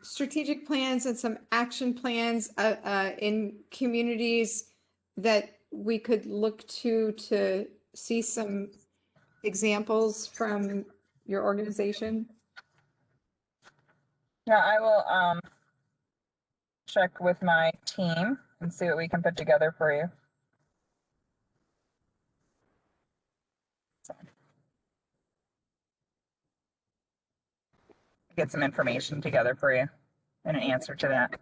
strategic plans and some action plans in communities that we could look to see some examples from your organization? Yeah, I will check with my team and see what we can put together for you. So, get some information together for you and an answer to that.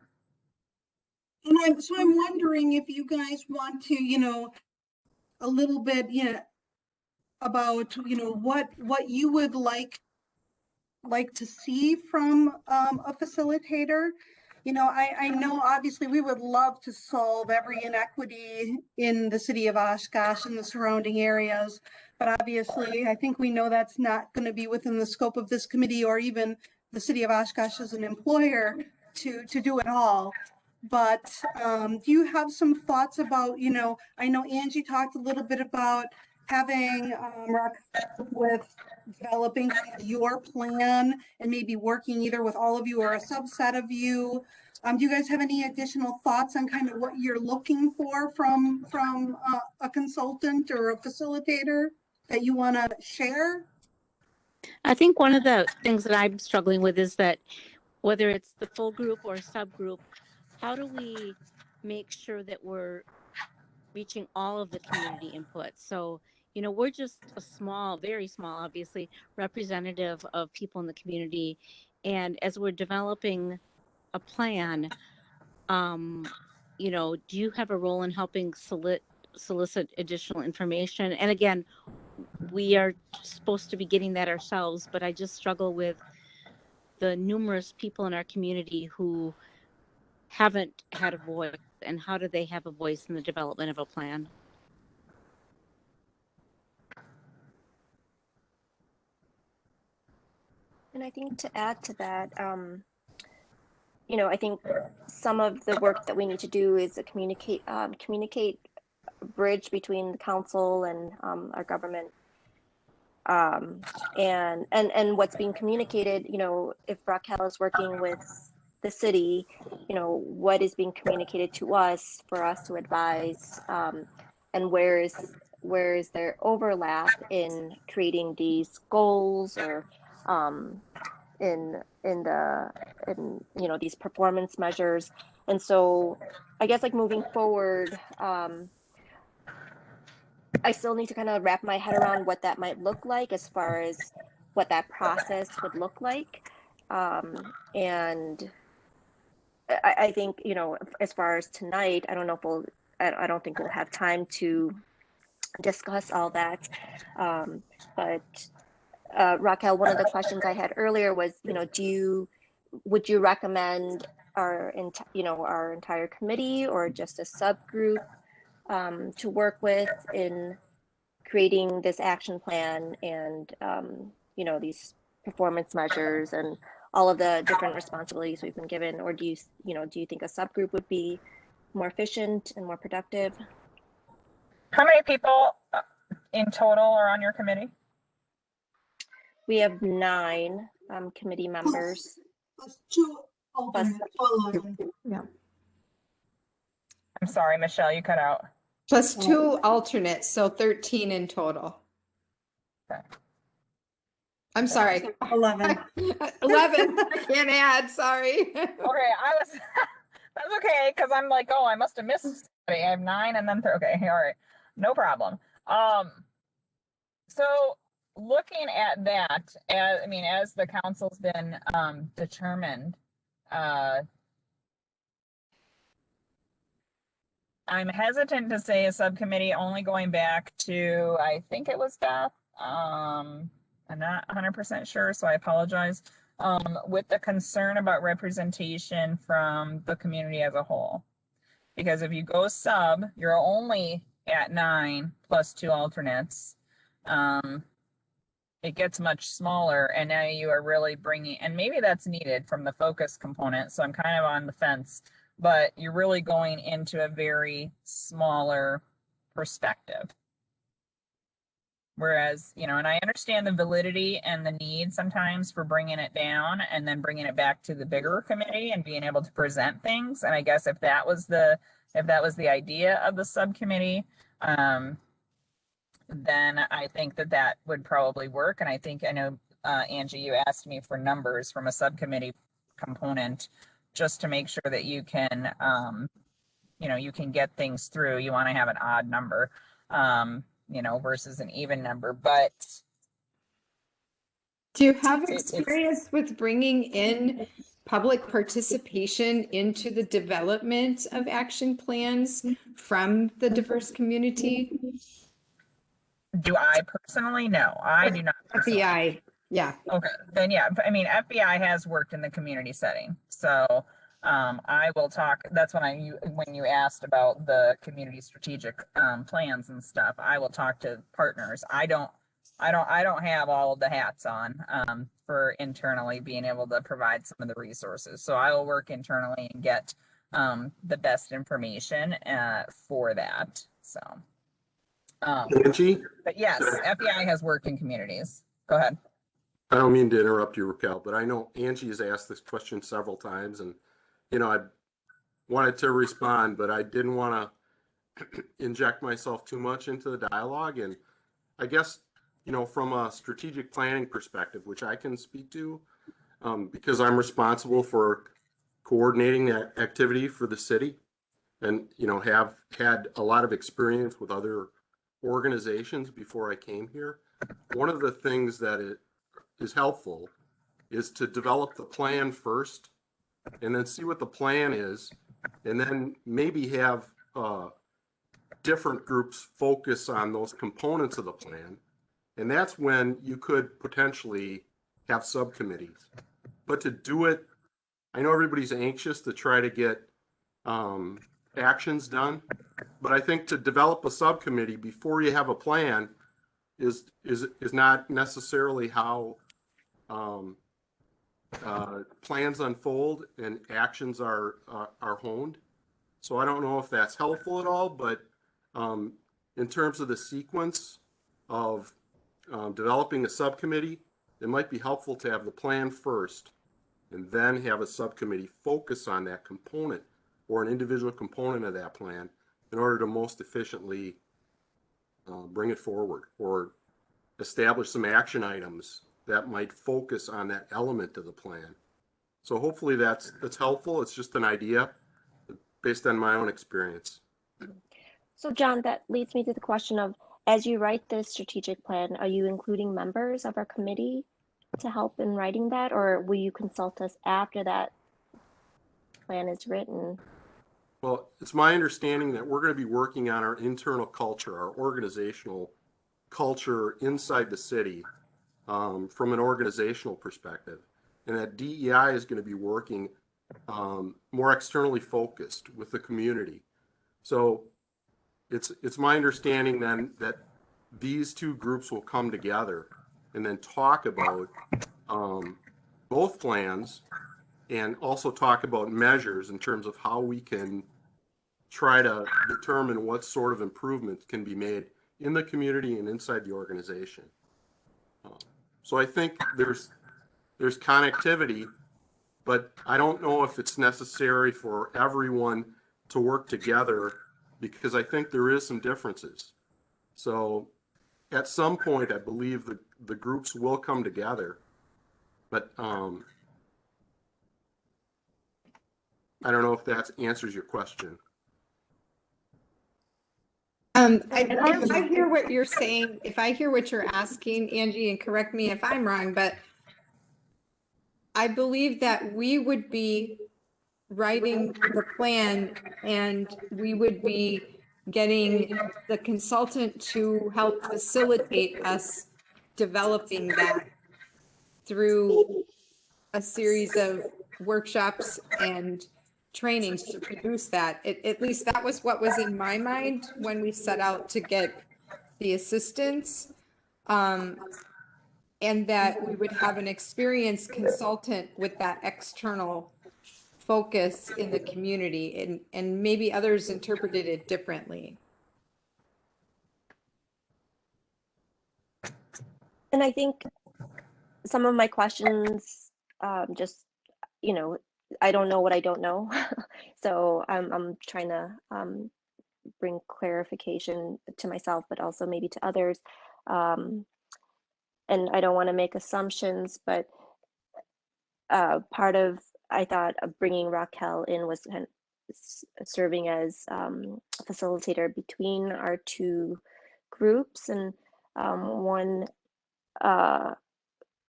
And I'm wondering if you guys want to, a little bit, about, what you would like to see from a facilitator. I know obviously we would love to solve every inequity in the city of Oshkosh and the surrounding areas, but obviously I think we know that's not going to be within the scope of this committee or even the city of Oshkosh as an employer to do it all. But do you have some thoughts about, I know Angie talked a little bit about, having Raquel with developing your plan and maybe working either with all of you or a subset of you. Do you guys have any additional thoughts on kind of what you're looking for from a consultant or a facilitator that you want to share? I think one of the things that I'm struggling with is that whether it's the full group or subgroup, how do we make sure that we're reaching all of the community input? So, you know, we're just a small, very small, obviously, representative of people in the community. And as we're developing a plan, you know, do you have a role in helping solicit additional information? And again, we are supposed to be getting that ourselves, but I just struggle with the numerous people in our community who haven't had a voice, and how do they have a voice in the development of a plan? And I think to add to that, you know, I think some of the work that we need to do is to communicate a bridge between the council and our government. And what's being communicated, you know, if Raquel is working with the city, you know, what is being communicated to us for us to advise, and where is there overlap in creating these goals, or in you know, these performance measures. And so I guess, like, moving forward, I still need to kind of wrap my head around what that might look like, as far as what that process would look like. And I think, you know, as far as tonight, I don't know if I don't think we'll have time to discuss all that. But Raquel, one of the questions I had earlier was, you know, would you recommend our entire committee or just a subgroup to work with in creating this action plan and you know, these performance measures and all of the different responsibilities we've been given? Or do you think a subgroup would be more efficient and more productive? How many people in total are on your committee? We have 9 committee members. Plus 2 alternates. Yeah. I'm sorry, Michelle, you cut out. Plus 2 alternates, so 13 in total. Okay. I'm sorry. 11. 11. I can't add, sorry. Okay, that's okay, because I'm like, oh, I must have missed somebody. I have 9 and then okay, all right, no problem. So looking at that, as the council's been determined, I'm hesitant to say a subcommittee, only going back to, I think it was Beth. I'm not 100% sure, so I apologize. With the concern about representation from the community as a whole. Because if you go sub, you're only at 9 plus 2 alternates. It gets much smaller, and now you are really bringing, and maybe that's needed from the focus component, so I'm kind of on the fence, but you're really going into a very smaller perspective. Whereas, you know, and I understand the validity and the need sometimes for bringing it down and then bringing it back to the bigger committee and being able to present things. And I guess if that was the idea of the subcommittee, then I think that would probably work. And I know, Angie, you asked me for numbers from a subcommittee component just to make sure that you can, you can get things through. You want to have an odd number, versus an even number. But do you have experience with bringing in public participation into the development of action plans from the diverse community? Do I personally? No, I do not. FBI, yeah. Okay, then yeah. FBI has worked in the community setting, so I will talk. That's when you asked about the community strategic plans and stuff. I will talk to partners. I don't have all of the hats on for internally being able to provide some of the resources. So I will work internally and get the best information for that. So. Angie, But yes, FEI has worked in communities. Go ahead. I don't mean to interrupt you, Raquel, but I know Angie has asked this question several times, and I wanted to respond, but I didn't want to inject myself too much into the dialogue. And I guess, from a strategic planning perspective, which I can speak to, because I'm responsible for coordinating that activity for the city, and have had a lot of experience with other organizations before I came here. One of the things that is helpful is to develop the plan first, and then see what the plan is, and then maybe have different groups focus on those components of the plan. And that's when you could potentially have subcommittees. But to do it, I know everybody's anxious to try to get actions done, but I think to develop a subcommittee before you have a plan is not necessarily how plans unfold and actions are honed. So I don't know if that's helpful at all, but in terms of the sequence of developing a subcommittee, it might be helpful to have the plan first and then have a subcommittee focus on that component or an individual component of that plan in order to most efficiently bring it forward, or establish some action items that might focus on that element of the plan. So hopefully that's helpful. It's just an idea based on my own experience. So John, that leads me to the question of, as you write this strategic plan, are you including members of our committee to help in writing that, or will you consult us after that plan is written? Well, it's my understanding that we're going to be working on our internal culture, our organizational culture inside the city, from an organizational perspective, and that DEI is going to be working more externally focused with the community. So it's my understanding then that these two groups will come together and then talk about both plans, and also talk about measures in terms of how we can try to determine what sort of improvements can be made in the community and inside the organization. So I think there's connectivity, but I don't know if it's necessary for everyone to work together, because I think there is some differences. So at some point, I believe the groups will come together, but I don't know if that answers your question. If I hear what you're saying, if I hear what you're asking, Angie, and correct me if I'm wrong, but I believe that we would be writing the plan and we would be getting the consultant to help facilitate us developing that through a series of workshops and trainings to produce that. At least that was what was in my mind when we set out to get the assistance, and that we would have an experienced consultant with that external focus in the community, and maybe others interpreted it differently. And I think some of my questions, just, I don't know what I don't know. So I'm trying to bring clarification to myself, but also maybe to others. And I don't want to make assumptions, but part of, I thought of bringing Raquel in was kind of serving as a facilitator between our two groups. And one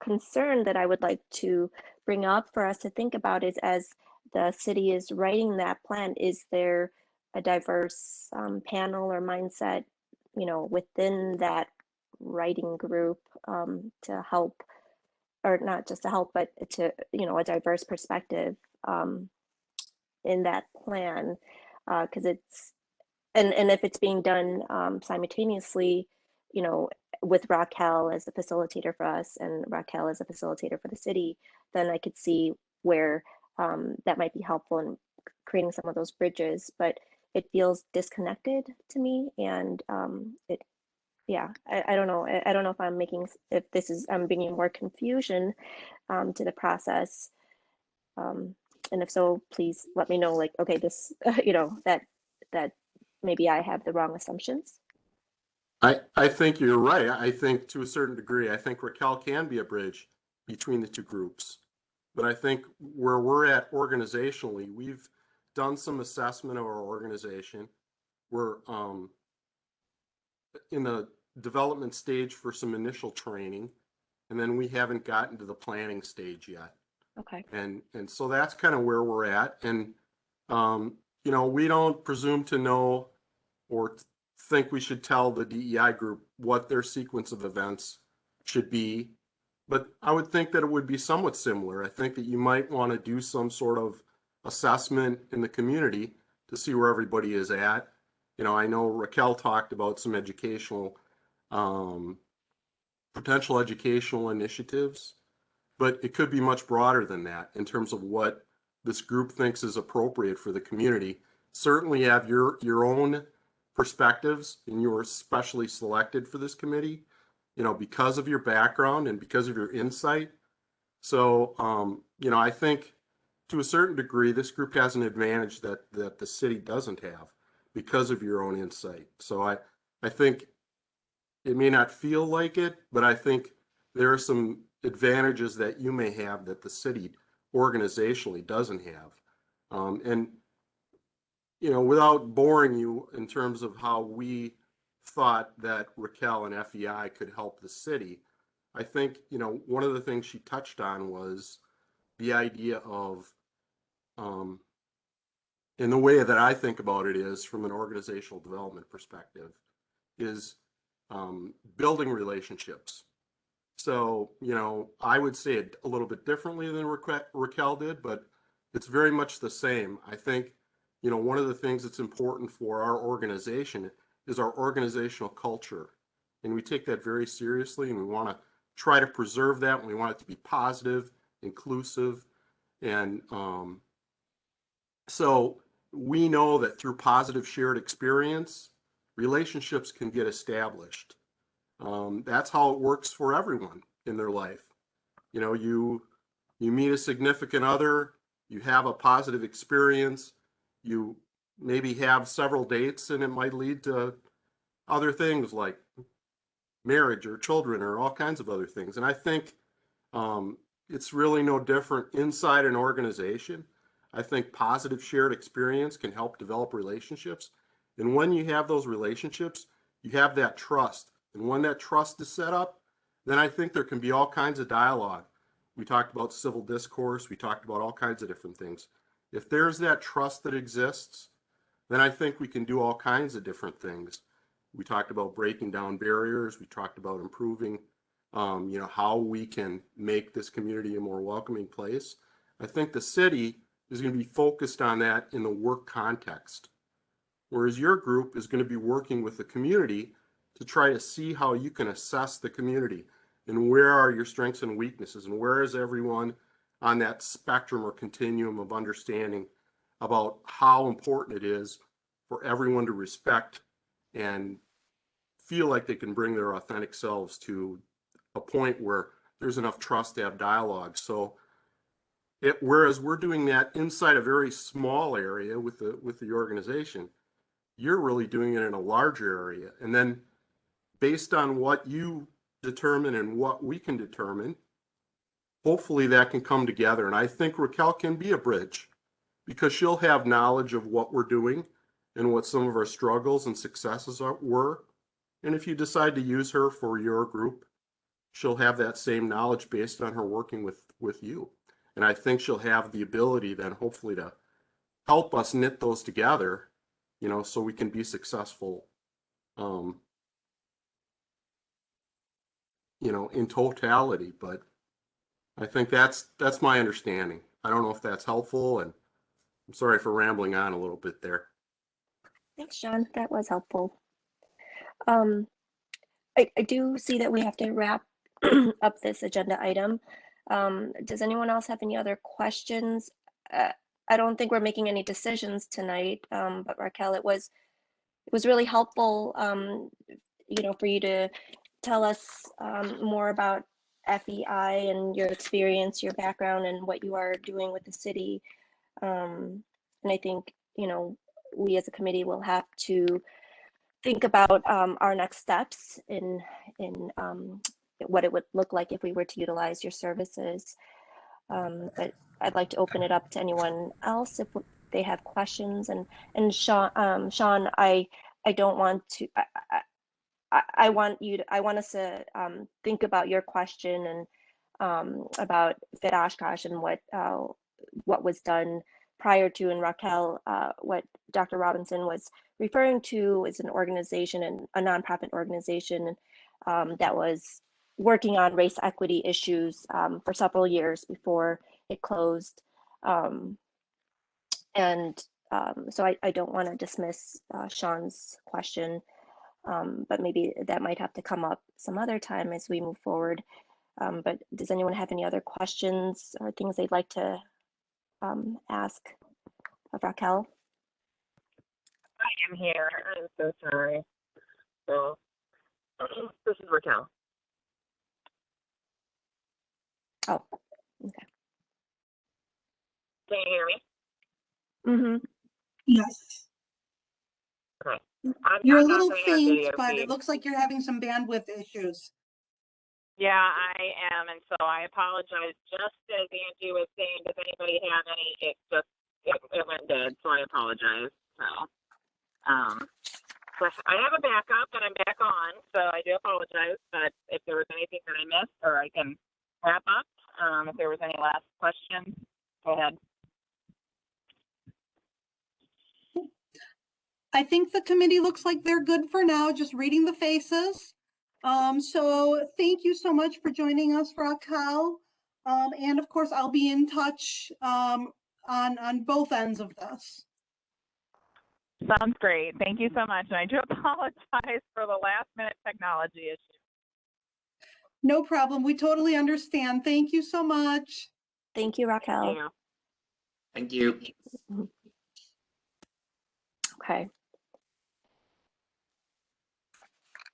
concern that I would like to bring up for us to think about is, as the city is writing that plan, is there a diverse panel or mindset, within that writing group to help, or not just to help, but to, a diverse perspective in that plan, because it's, and if it's being done simultaneously, with Raquel as a facilitator for us and Raquel as a facilitator for the city, then I could see where that might be helpful in creating some of those bridges. But it feels disconnected to me, and yeah, I don't know. I don't know if if this is, I'm bringing more confusion to the process. Um, and if so, please let me know, like, okay, this, that maybe I have the wrong assumptions. I think you're right. I think to a certain degree, I think Raquel can be a bridge between the two groups. But I think where we're at organizationally, we've done some assessment of our organization. We're in the development stage for some initial training, and then we haven't gotten to the planning stage yet. Okay. And so that's kind of where we're at. And we don't presume to know or think we should tell the DEI group what their sequence of events should be. But I would think that it would be somewhat similar. I think that you might want to do some sort of assessment in the community to see where everybody is at. I know Raquel talked about some potential educational initiatives, but it could be much broader than that in terms of what this group thinks is appropriate for the community. Certainly you have your own perspectives, and you were specially selected for this committee, because of your background and because of your insight. So, I think to a certain degree, this group has an advantage that the city doesn't have because of your own insight. So I think it may not feel like it, but I think there are some advantages that you may have that the city organizationally doesn't have. And without boring you in terms of how we thought that Raquel and FEI could help the city, I think, one of the things she touched on was the idea of, and the way that I think about it is from an organizational development perspective, is building relationships. So, I would say it a little bit differently than Raquel did, but it's very much the same. I think, one of the things that's important for our organization is our organizational culture. And we take that very seriously, and we want to try to preserve that, and we want it to be positive, inclusive. And so we know that through positive shared experience, relationships can get established. That's how it works for everyone in their life. You meet a significant other, you have a positive experience, you maybe have several dates, and it might lead to other things like marriage or children or all kinds of other things. And I think it's really no different inside an organization. I think positive shared experience can help develop relationships. And when you have those relationships, you have that trust. And when that trust is set up, then I think there can be all kinds of dialogue. We talked about civil discourse. We talked about all kinds of different things. If there's that trust that exists, then I think we can do all kinds of different things. We talked about breaking down barriers. We talked about improving, how we can make this community a more welcoming place. I think the city is going to be focused on that in the work context, whereas your group is going to be working with the community to try to see how you can assess the community and where are your strengths and weaknesses, and where is everyone on that spectrum or continuum of understanding about how important it is for everyone to respect and feel like they can bring their authentic selves to a point where there's enough trust to have dialogue. So whereas we're doing that inside a very small area with the organization, you're really doing it in a larger area. And then based on what you determine and what we can determine, hopefully that can come together. And I think Raquel can be a bridge because she'll have knowledge of what we're doing and what some of our struggles and successes were. And if you decide to use her for your group, she'll have that same knowledge based on her working with you. And I think she'll have the ability then hopefully to help us knit those together, so we can be successful, in totality. But I think that's my understanding. I don't know if that's helpful, and I'm sorry for rambling on a little bit there. Thanks, John. That was helpful. I do see that we have to wrap up this agenda item. Does anyone else have any other questions? I don't think we're making any decisions tonight, but Raquel, it was really helpful for you to tell us more about FEI and your experience, your background, and what you are doing with the city. And I think, we as a committee will have to think about our next steps in what it would look like if we were to utilize your services. But I'd like to open it up to anyone else if they have questions. And Sean, I don't want to. I want us to think about your question and about Fit Oshkosh and what was done prior to. And Raquel, what Dr. Robinson was referring to is an organization, and a nonprofit organization that was working on race equity issues for several years before it closed. So I don't want to dismiss Sean's question, but maybe that might have to come up some other time as we move forward. But does anyone have any other questions or things they'd like to ask of Raquel? I am here. I'm so sorry. So, this is Raquel. Oh, okay. Can you hear me? Mm-hmm. Yes. Okay. You're I'm a not little gonna have faint, video but feed. it looks like you're having some bandwidth issues. Yeah, I am, and so I apologize. Just as Angie was saying, if anybody had any, it went dead, so I apologize. So, but I have a backup and I'm back on, so I do apologize. But if there was anything that I missed, or I can wrap up, if there was any last question, go ahead. I think the committee looks like they're good for now, just reading the faces. So thank you so much for joining us, Raquel. And of course, I'll be in touch on both ends of this. Sounds great. Thank you so much. And I do apologize for the last minute technology issue. No problem. We totally understand. Thank you so much. Thank you, Raquel. Thank you. Okay.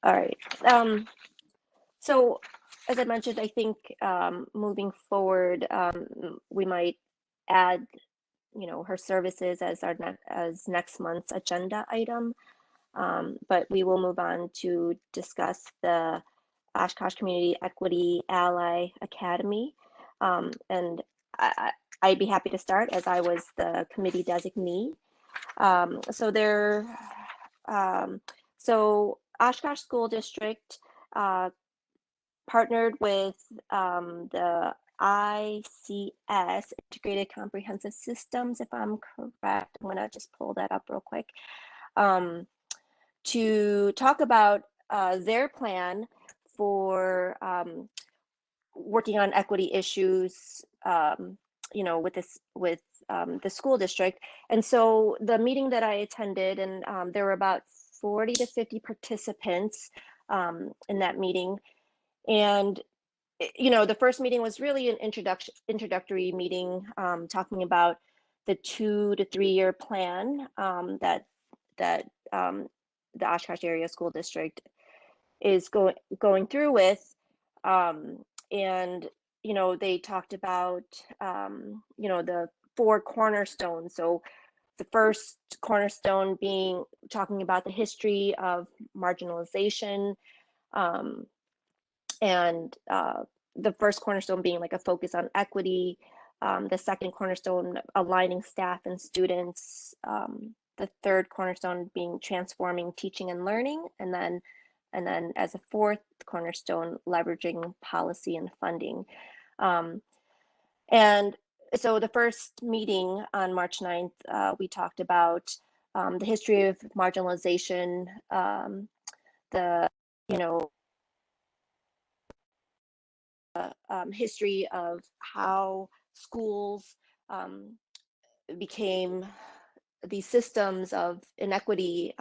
All right. So as I mentioned, I think moving forward, we might add, her services as as next month's agenda item. But we will move on to discuss the Oshkosh Community Equity Ally Academy. And I'd be happy to start, as I was the committee designee. So Oshkosh School District partnered with the ICS, Integrated Comprehensive Systems, if I'm correct. I'm gonna just pull that up real quick, to talk about their plan for working on equity issues, with the school district. And so the meeting that I attended, and there were about 40 to 50 participants in that meeting. And the first meeting was really an introductory meeting, talking about the 2 to 3 year plan that the Oshkosh Area School District is going through with. And they talked about the 4 cornerstones. So the first cornerstone being talking about the history of marginalization, and the first cornerstone being like a focus on equity, the second cornerstone aligning staff and students, the third cornerstone being transforming teaching and learning, and then as a fourth cornerstone, leveraging policy and funding. And so the first meeting on March 9th, we talked about the history of marginalization, the history of how schools became these systems of inequity,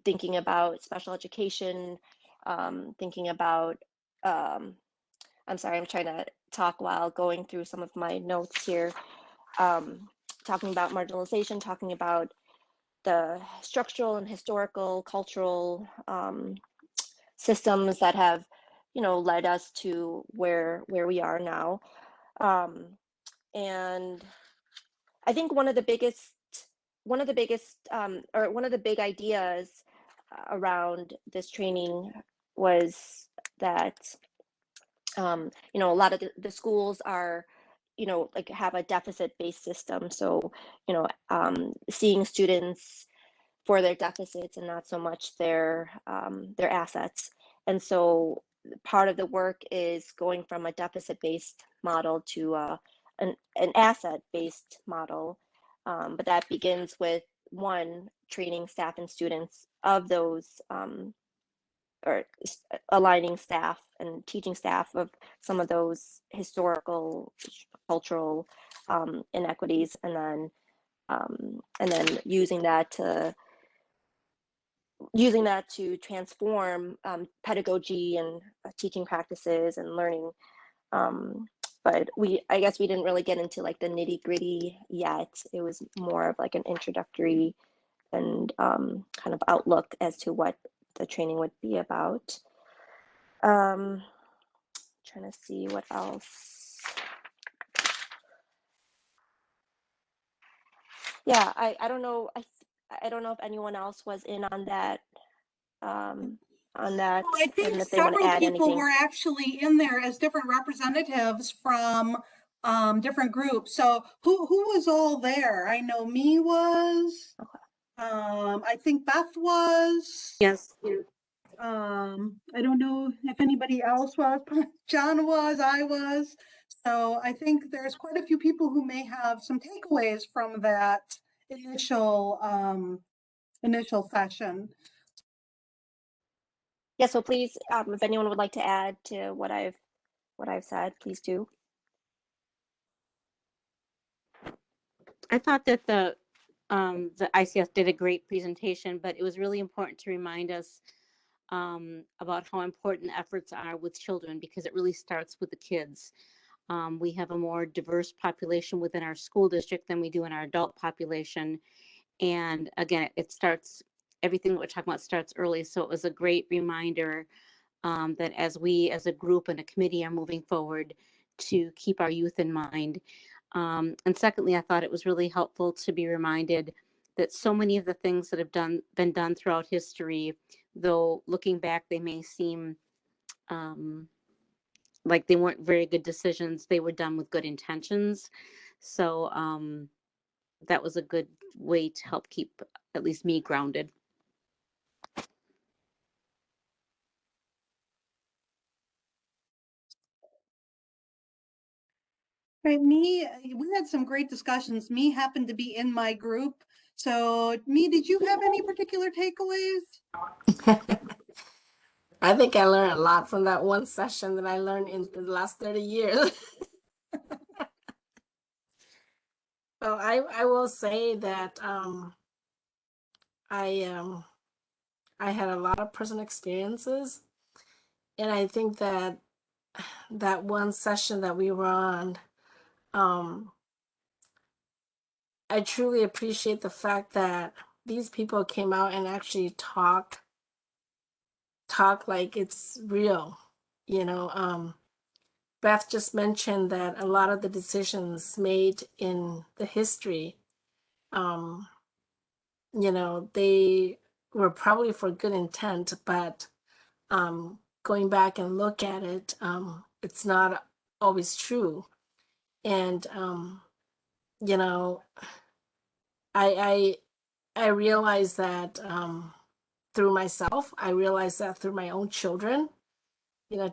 thinking about special education, thinking about, I'm sorry, I'm trying to talk while going through some of my notes here, talking about marginalization, talking about the structural and historical, cultural systems that have, led us to where we are now. And I think one of the biggest or one of the big ideas around this training was that a lot of the schools are, like have a deficit-based system. So, seeing students for their deficits and not so much their assets. And so part of the work is going from a deficit-based model to an asset-based model. But that begins with one, training staff and students of those or aligning staff and teaching staff of some of those historical, cultural inequities, and then using that to transform pedagogy and teaching practices and learning. But I guess we didn't really get into like the nitty gritty yet. It was more of like an introductory and kind of outlook as to what the training would be about. Trying to see what else. Yeah, I don't know. I don't know if anyone else was in on that. On that, Well, I think and if they want to several add people anything. were actually in there as different representatives from different groups. So who was all there? I know me was. I think Beth was. Yes. I don't know if anybody else was. John was. I was. So I think there's quite a few people who may have some takeaways from that initial session. Yeah, so please, if anyone would like to add to what I've said, please do. I thought that the ICS did a great presentation, but it was really important to remind us about how important efforts are with children, because it really starts with the kids. We have a more diverse population within our school district than we do in our adult population. And again, everything that we're talking about starts early. So it was a great reminder that as we as a group and a committee are moving forward, to keep our youth in mind. And secondly, I thought it was really helpful to be reminded that so many of the things that have been done throughout history, though looking back, they may seem like they weren't very good decisions, they were done with good intentions. So that was a good way to help keep at least me grounded. Right, we had some great discussions. Me happened to be in my group. So did you have any particular takeaways? I think I learned a lot from that one session that I learned in the last 30 years. Well, I will say that I had a lot of personal experiences, and I think that one session that we were on, I truly appreciate the fact that these people came out and actually talk like it's real. Beth just mentioned that a lot of the decisions made in the history, they were probably for good intent, but going back and look at it, it's not always true. And I realized that through myself. I realized that through my own children.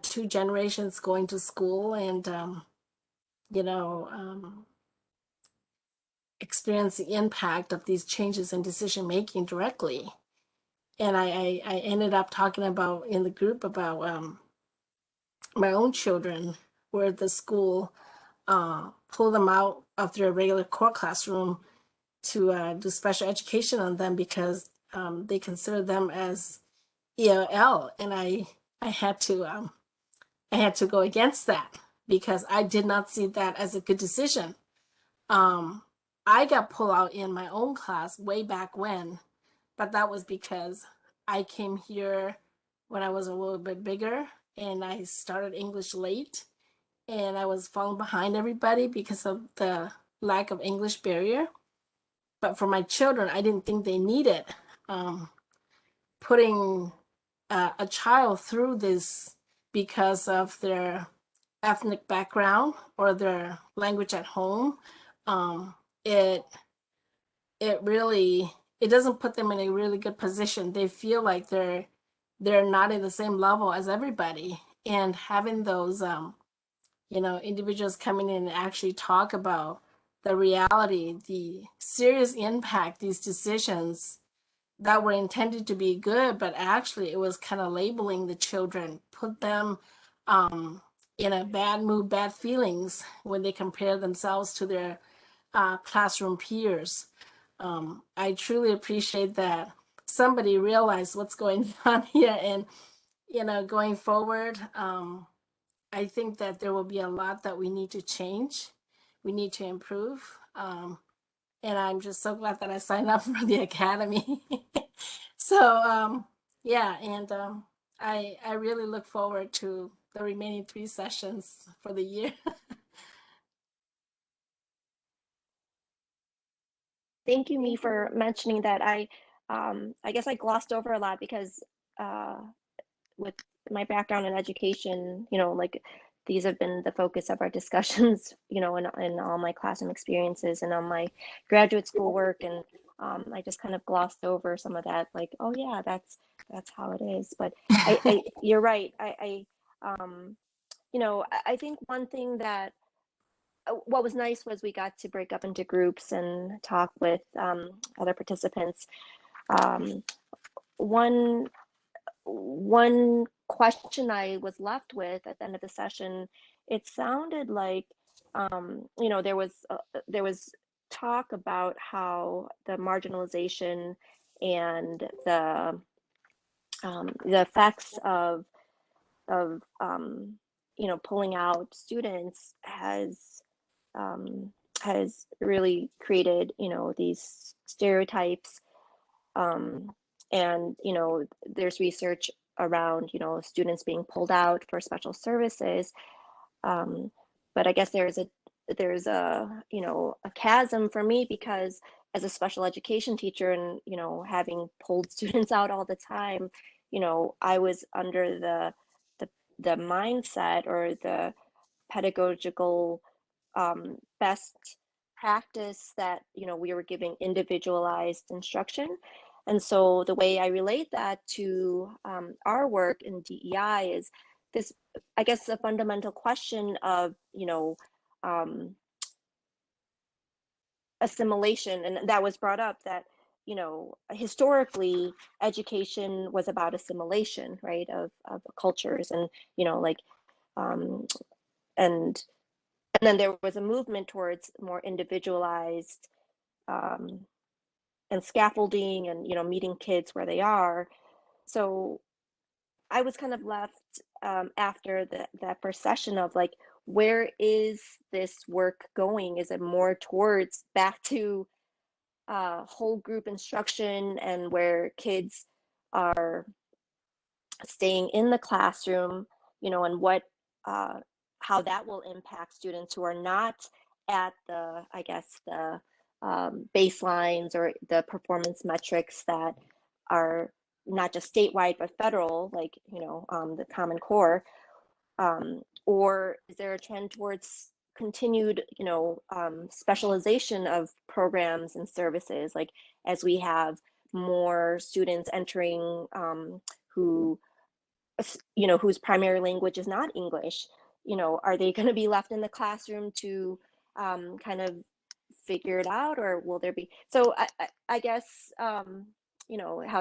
2 generations going to school and experience the impact of these changes in decision making directly. And I ended up talking about in the group about my own children, where the school pulled them out of their regular core classroom to do special education on them because they consider them as ELL, and I had to go against that because I did not see that as a good decision. I got pulled out in my own class way back when, but that was because I came here when I was a little bit bigger, and I started English late, and I was falling behind everybody because of the lack of English barrier. But for my children, I didn't think they needed putting a child through this because of their ethnic background or their language at home. It really, it doesn't put them in a really good position. They feel like they're not in the same level as everybody, and having those individuals coming in and actually talk about the reality, the serious impact these decisions that were intended to be good, but actually it was kind of labeling the children, put them in a bad mood, bad feelings when they compare themselves to their classroom peers. I truly appreciate that somebody realized what's going on here, and going forward, I think that there will be a lot that we need to change, we need to improve, and I'm just so glad that I signed up for the academy. So yeah, and I really look forward to the remaining 3 sessions for the year. Thank you, Me, for mentioning that. I guess I glossed over a lot because with my background in education, like these have been the focus of our discussions, in all my classroom experiences and on my graduate school work. And I just kind of glossed over some of that, like, oh yeah, that's how it is. But you're right. I think one thing that what was nice was we got to break up into groups and talk with other participants. One question I was left with at the end of the session, it sounded like there was talk about how the marginalization and the effects of pulling out students has really created these stereotypes, and there's research around students being pulled out for special services, but I guess there's a a chasm for me, because as a special education teacher and having pulled students out all the time, I was under the mindset or the pedagogical best practice that we were giving individualized instruction. And so the way I relate that to our work in DEI is this, I guess, a fundamental question of assimilation, and that was brought up that historically education was about assimilation, right, of cultures, and like and then there was a movement towards more individualized and scaffolding, and meeting kids where they are. So I was kind of left after that first session of like, where is this work going? Is it more towards back to whole group instruction, and where kids are staying in the classroom, and what how that will impact students who are not at the, I guess, the baselines or the performance metrics that are not just statewide but federal, like the Common Core, or is there a trend towards continued specialization of programs and services, like as we have more students entering who whose primary language is not English, are they going to be left in the classroom to kind of figure it out, or will there be? So I guess how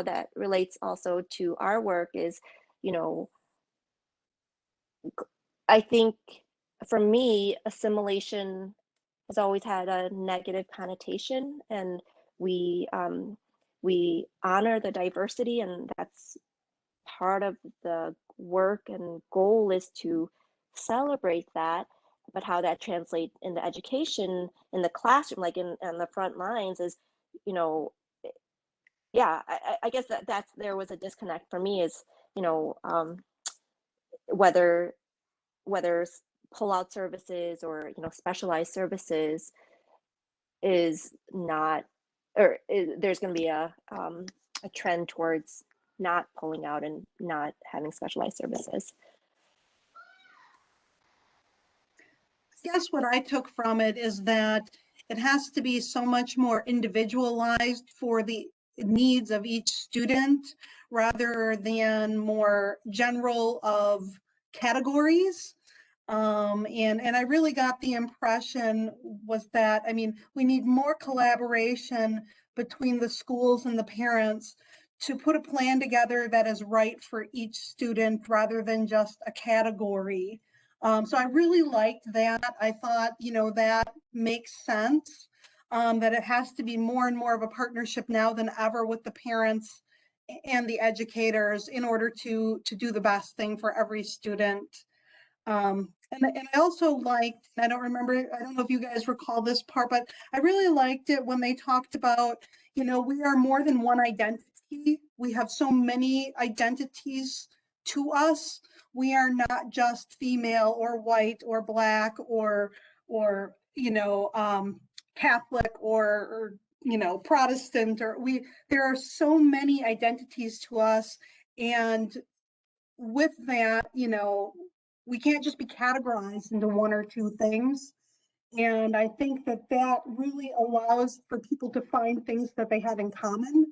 that relates also to our work is, I think for me, assimilation has always had a negative connotation, and we honor the diversity, and that's part of the work and goal is to celebrate that. But how that translates in the education in the classroom, like in the front lines, is yeah, I guess that's there was a disconnect for me, is you know, whether pull-out services or, you know, specialized services is not, or there's going to be a trend towards not pulling out and not having specialized services. I guess what I took from it is that it has to be so much more individualized for the needs of each student rather than more general of categories. And I really got the impression was that, I mean, we need more collaboration between the schools and the parents to put a plan together that is right for each student rather than just a category. So I really liked that. I thought, you know, that makes sense, that it has to be more and more of a partnership now than ever with the parents and the educators in order to do the best thing for every student. And I also liked, I don't remember, I don't know if you guys recall this part, but I really liked it when they talked about, you know, we are more than one identity. We have so many identities to us. We are not just female or white or black or you know, Catholic or you know, Protestant, or there are so many identities to us. And with that, you know, we can't just be categorized into one or two things. And I think that that really allows for people to find things that they have in common,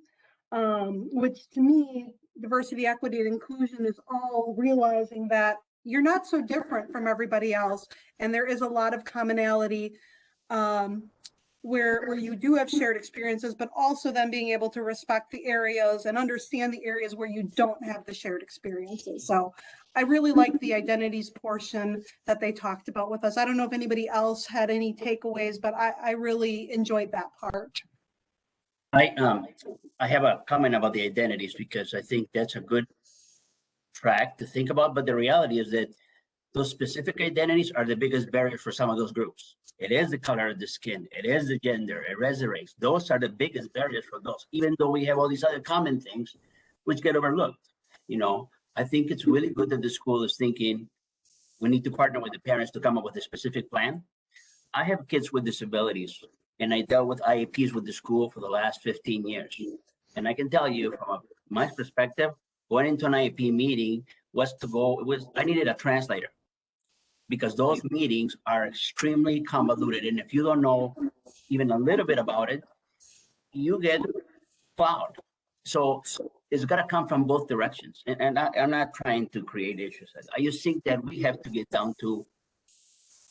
which to me, diversity, equity, and inclusion is all realizing that you're not so different from everybody else. And there is a lot of commonality, where you do have shared experiences, but also then being able to respect the areas and understand the areas where you don't have the shared experiences. So I really like the identities portion that they talked about with us. I don't know if anybody else had any takeaways, but I really enjoyed that part. I have a comment about the identities because I think that's a good track to think about. But the reality is that those specific identities are the biggest barrier for some of those groups. It is the color of the skin, it is the gender, it is the race. Those are the biggest barriers for those, even though we have all these other common things which get overlooked. You know, I think it's really good that the school is thinking we need to partner with the parents to come up with a specific plan. I have kids with disabilities, and I dealt with IEPs with the school for the last 15 years. And I can tell you from my perspective, going into an IEP meeting I needed a translator because those meetings are extremely convoluted. And if you don't know even a little bit about it, you get plowed. So it's got to come from both directions. And I'm not trying to create issues. I just think that we have to get down to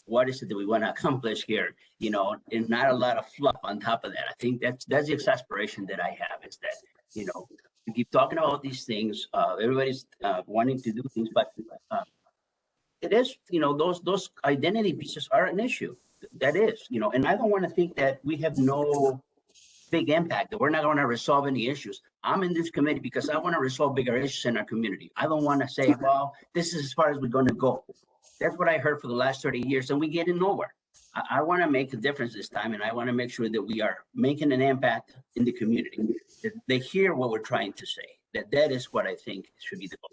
what is it that we want to accomplish here, you know, and not a lot of fluff on top of that. I think that's the exasperation that I have is that, you know, we keep talking about these things. Everybody's wanting to do things, but it is, you know, those identity pieces are an issue. That is, you know, and I don't want to think that we have no big impact, that we're not going to resolve any issues. I'm in this committee because I want to resolve bigger issues in our community. I don't want to say, well, this is as far as we're going to go. That's what I heard for the last 30 years, and we get in nowhere. I want to make a difference this time, and I want to make sure that we are making an impact in the community, that they hear what we're trying to say. That is what I think should be the goal.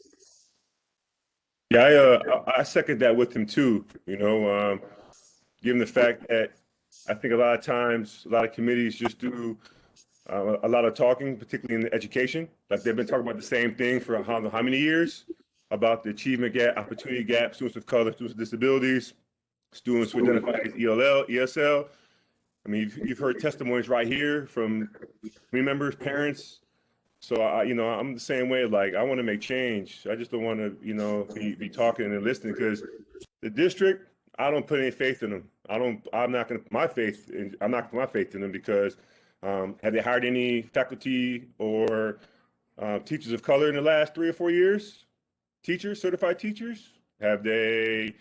Yeah, I second that with him too. You know, given the fact that I think a lot of times, a lot of committees just do a lot of talking, particularly in education. Like they've been talking about the same thing for how many years about the achievement gap, opportunity gap, students of color, students with disabilities, students who identify as ELL, ESL. I mean, you've heard testimonies right here from community members, parents. So you know, I'm the same way. Like I want to make change. I just don't want to, you know, be talking and listening because the district, I don't put any faith in them. I'm not going to put my faith in them because have they hired any faculty or teachers of color in the last 3 or 4 years? Teachers, certified teachers? Have they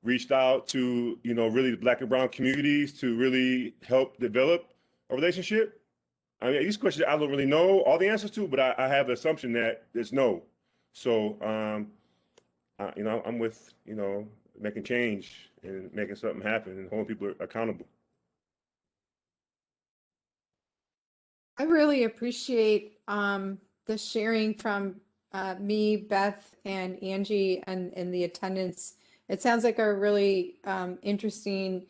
reached out to, you know, really the Black and brown communities to really help develop a relationship? I mean, these questions I don't really know all the answers to, but I have the assumption that there's no. So, you know, I'm with, you know, making change and making something happen and holding people accountable. I really appreciate the sharing from me, Beth, and Angie and the attendance. It sounds like a really interesting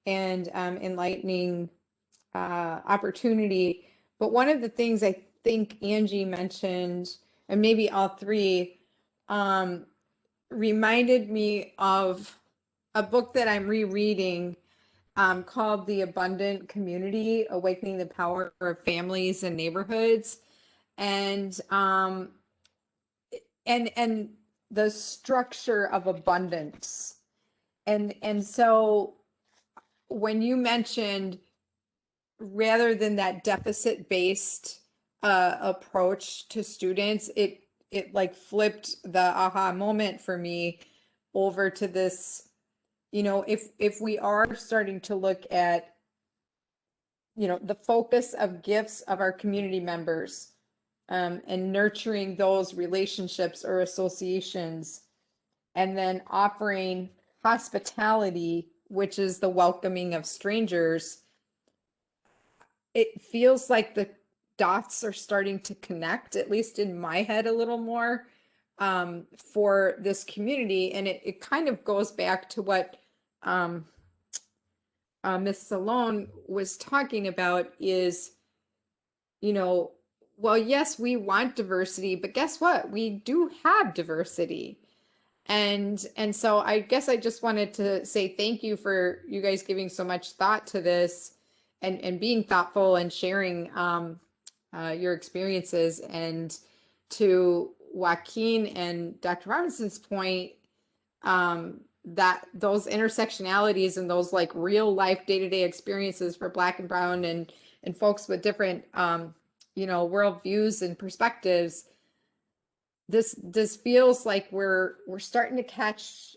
and enlightening opportunity. But one of the things I think Angie mentioned, and maybe all three, reminded me of a book that I'm rereading called The Abundant Community: Awakening the Power of Families and Neighborhoods. And and the structure of abundance. And so when you mentioned rather than that deficit based approach to students, it like flipped the aha moment for me over to this, if we are starting to look at, the focus of gifts of our community members, and nurturing those relationships or associations, and then offering hospitality, which is the welcoming of strangers, it feels like the dots are starting to connect, at least in my head, a little more for this community. And it kind of goes back to what Ms. Salone was talking about is, well, yes, we want diversity, but guess what? We do have diversity. And so I guess I just wanted to say thank you for you guys giving so much thought to this and being thoughtful and sharing your experiences. And to Joaquin and Dr. Robinson's point, that those intersectionalities and those like real life day-to-day experiences for Black and Brown and folks with different worldviews and perspectives, this feels like we're starting to catch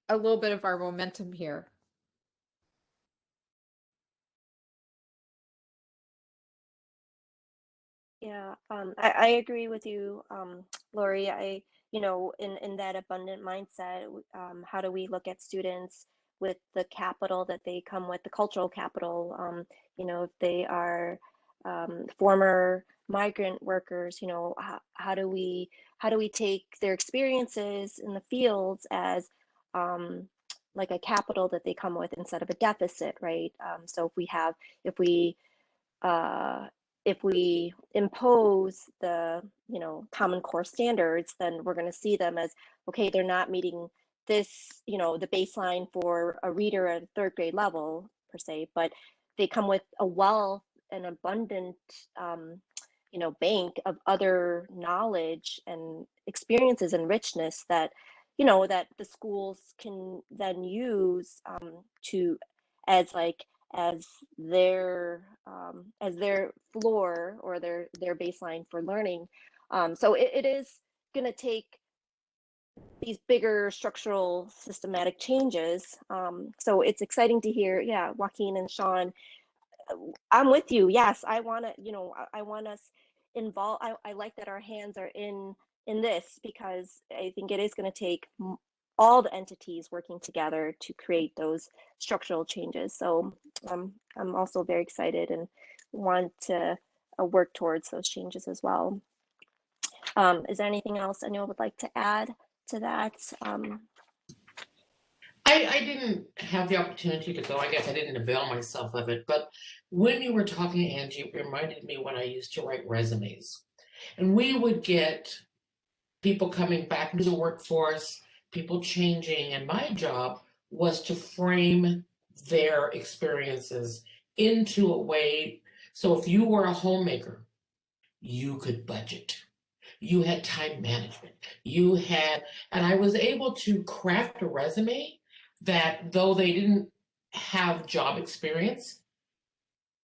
a little bit of our momentum here. Yeah, I agree with you, Lori. In that abundant mindset, how do we look at students with the capital that they come with, the cultural capital? If they are former migrant workers, how do we take their experiences in the fields as like a capital that they come with instead of a deficit, right? So if we impose the common core standards, then we're going to see them as, okay, they're not meeting this, the baseline for a reader at a third grade level per se, but they come with a wealth and abundant bank of other knowledge and experiences and richness that that the schools can then use to as like as their floor or their baseline for learning. So it is going to take these bigger structural systematic changes. So it's exciting to hear, yeah, Joaquin and Sean, I'm with you. Yes, I want to, I want us involved. I like that our hands are in this, because I think it is going to take all the entities working together to create those structural changes. So I'm also very excited and want to work towards those changes as well. Is there anything else anyone would like to add to that? I didn't have the opportunity to go. I guess I didn't avail myself of it. But when you were talking, Angie, it reminded me when I used to write resumes. And we would get people coming back into the workforce, people changing. And my job was to frame their experiences into a way. So if you were a homemaker, you could budget. You had time management. And I was able to craft a resume that, though they didn't have job experience,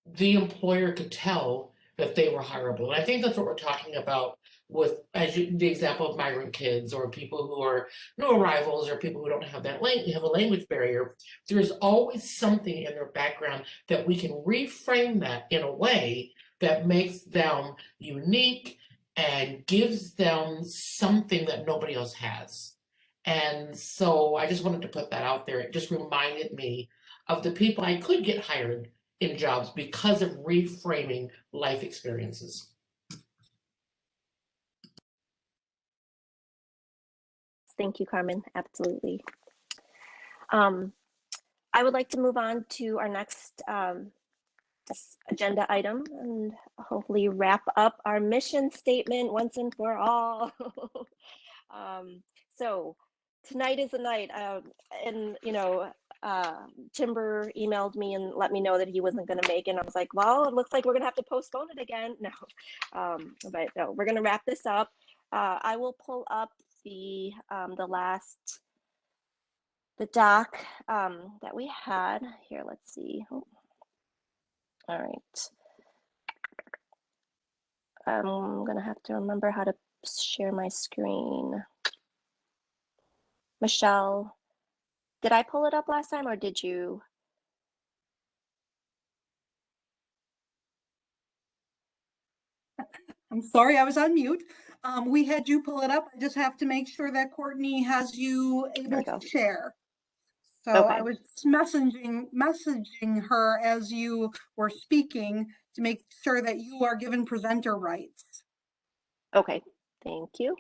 the employer could tell that they were hireable. And I think that's what we're talking about with the example of migrant kids or people who are new arrivals or people who don't have have a language barrier. There's always something in their background that we can reframe that in a way that makes them unique and gives them something that nobody else has. And so I just wanted to put that out there. It just reminded me of the people I could get hired in jobs because of reframing life experiences. thank you, Carmen. Absolutely. I would like to move on to our next agenda item and hopefully wrap up our mission statement once and for all. So tonight is the night, and Timber emailed me and let me know that he wasn't going to make it. And I was like, well, it looks like we're going to have to postpone it again. No, but no, we're going to wrap this up. I will pull up the doc that we had here. Let's see. Oh. All right. I'm gonna have to remember how to share my screen. Michelle, did I pull it up last time or did you? I'm sorry, I was on mute. We had you pull it up. I just have to make sure that Courtney has you able to share. So Okay. I was messaging her as you were speaking to make sure that you are given presenter rights. Okay, thank you.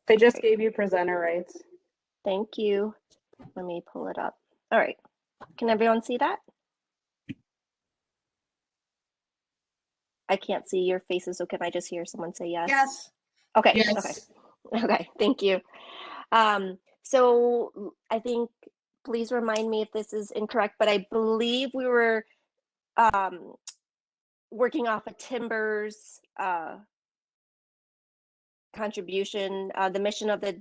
They just gave you presenter rights. Thank you. Let me pull it up. All right. Can everyone see that? I can't see your faces, so can I just hear someone say yes? Yes. Okay. Yes. Okay. Thank you. So I think, please remind me if this is incorrect, but I believe we were working off of Timber's contribution. The mission of the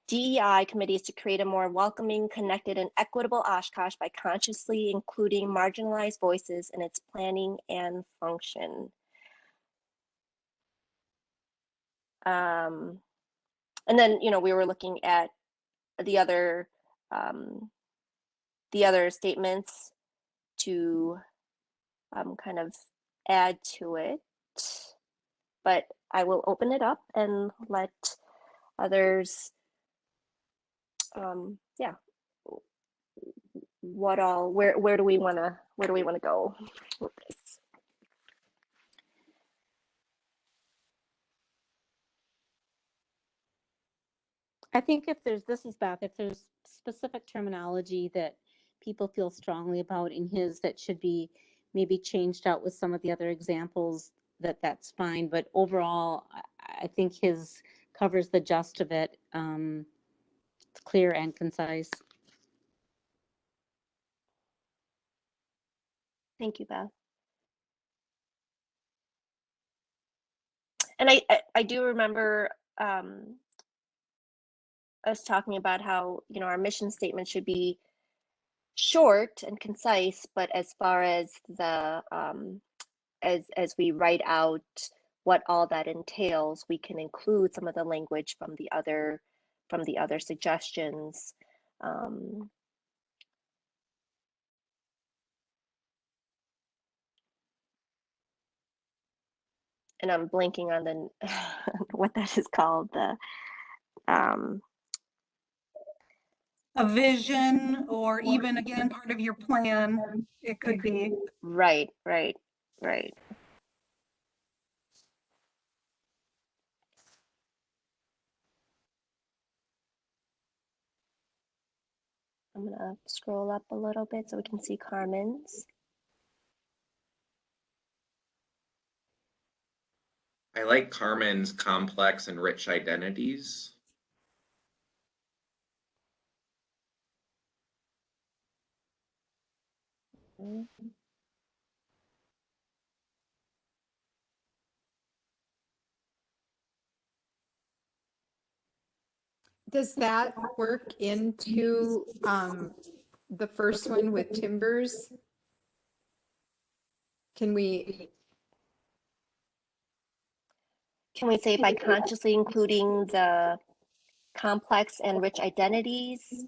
DEI committee is to create a more welcoming, connected, and equitable Oshkosh by consciously including marginalized voices in its planning and function. And then, we were looking at the other statements to kind of add to it, but I will open it up and let others, yeah, where do we want to go with this? I think if there's specific terminology that people feel strongly about in his that should be maybe changed out with some of the other examples, that's fine. But overall, I think his covers the gist of it. It's clear and concise. Thank you, Beth. And I do remember us talking about how, our mission statement should be short and concise, but as far as the as we write out what all that entails, we can include some of the language from the other suggestions. And I'm blanking on the what that is called, the A vision, or even again part of your plan. It could be. Right. I'm gonna scroll up a little bit so we can see Carmen's. I like Carmen's complex and rich identities. Does that work into the first one with Timbers? Can we say by consciously including the complex and rich identities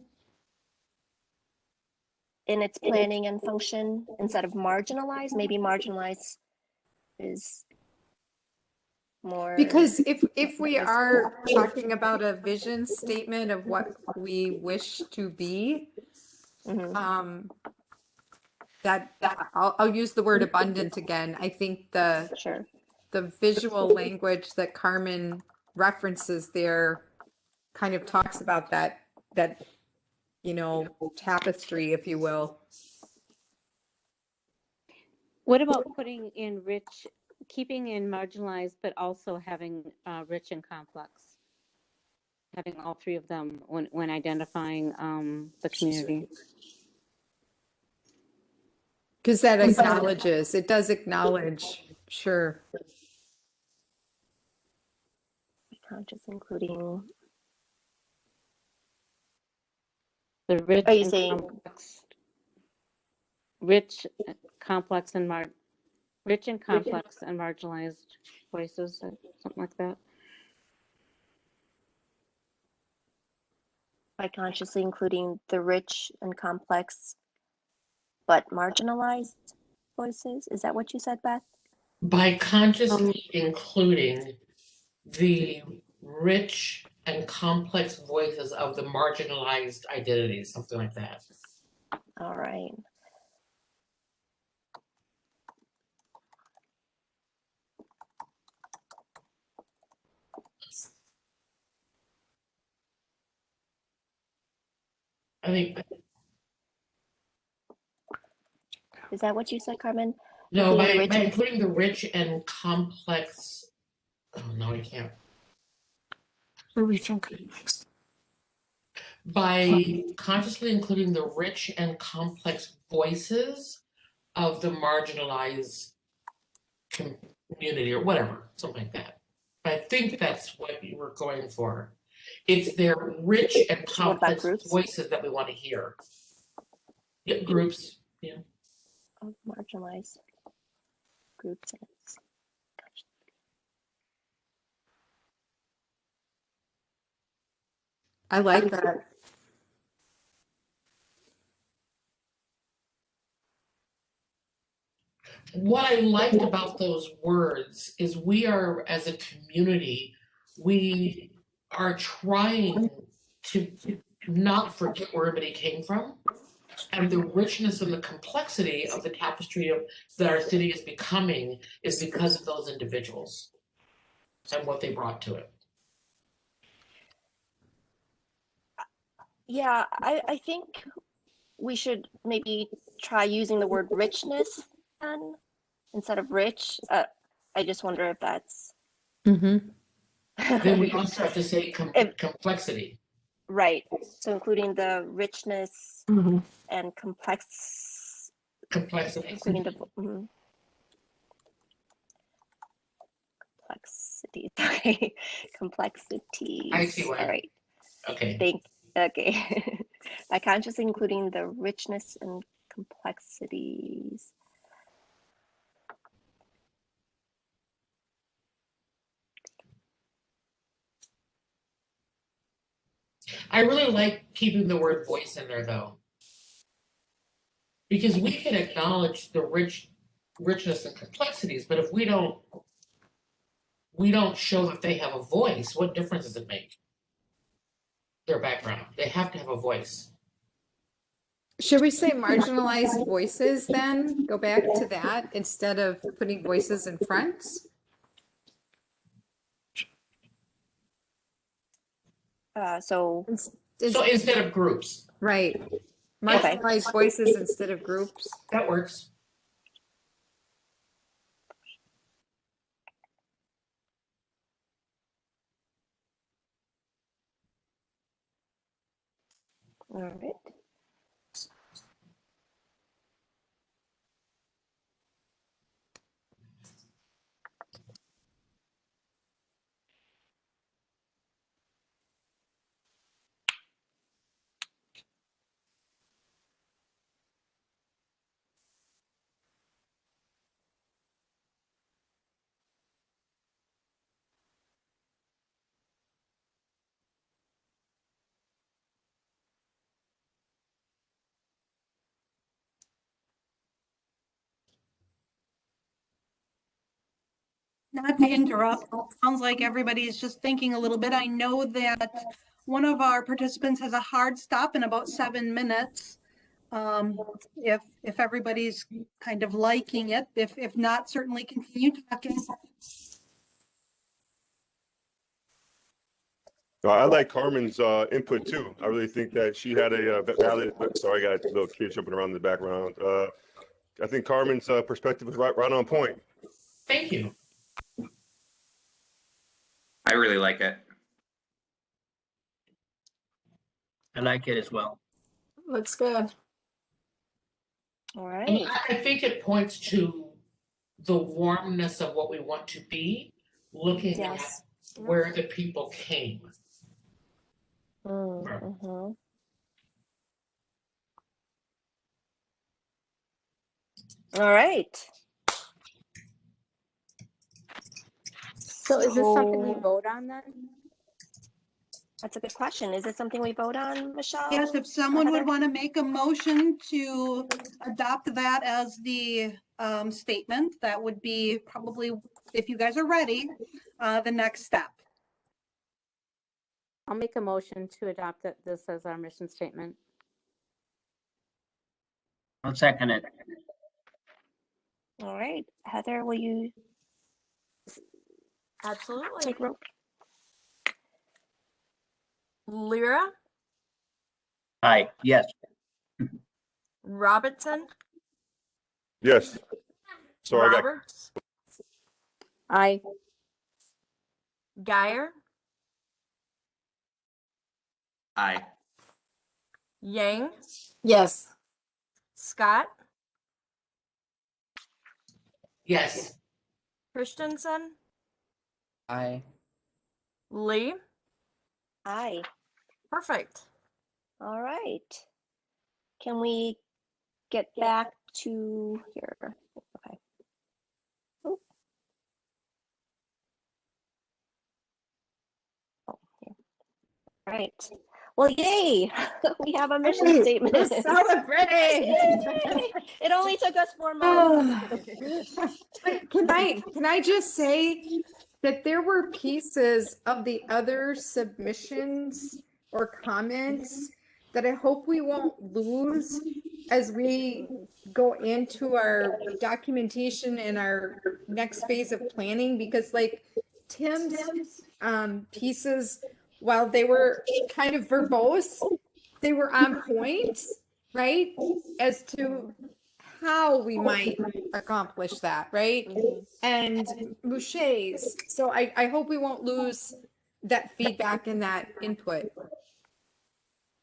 in its planning and function instead of marginalized? Maybe marginalized is more, because if we are talking about a vision statement of what we wish to be, that I'll use the word abundant again. I think the visual language that Carmen references there kind of talks about that, you know, tapestry, if you will. What about putting in keeping in marginalized, but also having rich and complex? Having all three of them when identifying the community. Because that acknowledges, it does acknowledge, sure. Conscious, including The rich Are you and saying complex, rich, complex, and rich and complex and marginalized voices, or something like that. by consciously including the rich and complex but marginalized voices? Is that what you said, Beth? By consciously including the rich and complex voices of the marginalized identities, something like that. All right. I think. Is that what you said, Carmen? No, by Including including the rich and complex. Oh no, I can't. The rich and complex. By consciously including the rich and complex voices of the marginalized community or whatever, something like that. I think that's what you were going for. It's their rich and complex voices that we want to hear. Yeah, groups. Yeah. Of marginalized groups. I like that. What I liked about those words is we are, as a community, we are trying to not forget where everybody came from, and the richness and the complexity of the tapestry of that our city is becoming is because of those individuals and what they brought to it. Yeah, I think we should maybe try using the word richness then instead of rich. I just wonder if that's. Mm-hmm. Then we also have to say complexity. Right. So including the richness and complexity, including the complexities. Okay, complexities. I see why. All right. Okay. Okay. By consciously including the richness and complexities. I really like keeping the word voice in there though, because we can acknowledge the richness and complexities, but if we don't show that they have a voice, what difference does it make? Their background, they have to have a voice. Should we say marginalized voices then? Go back to that instead of putting voices in front? So instead of groups. Right. Marginalized voices instead of groups. That works. All right. Not to interrupt, sounds like everybody's just thinking a little bit. I know that one of our participants has a hard stop in about 7 minutes. If everybody's kind of liking it, if not, certainly continue talking. I like Carmen's input too. I really think that she had a valid. Sorry, I got a little kid jumping around in the background. I think Carmen's perspective is right on point. Thank you. I really like it. I like it as well. Looks good. All I mean, right. I think it points to the warmness of what we want to be, looking Yes. at where the people came. Mm-hmm. All right. So is this something we So vote on then? that's a good question. Is this something we vote on, Michelle? Yes, if or someone would Heather? want to make a motion to adopt that as the statement, that would be probably, if you guys are ready, the next step. I'll make a motion to adopt this as our mission statement. I'll second it. All right. Heather, will you Absolutely. take roll? Lyra, Aye, yes. Robertson, Yes. Sorry, I got. Roberts, Aye. Geyer, Aye. Yang, Yes. Scott, Yes. Christensen, Aye. Lee. Aye. Perfect. All right. Can we get back to here? Okay. Oh. Oh, here. All right. Well, yay! We have a mission Hey, statement. we're celebrating. Yay! It only took us 4 months. Can I just say that there were pieces of the other submissions or comments that I hope we won't lose as we go into our documentation and our next phase of planning, because like Tim's pieces, while they were kind of verbose, they were on point, right? As to how we might accomplish that, right? And Boucher's. So I hope we won't lose that feedback and that input.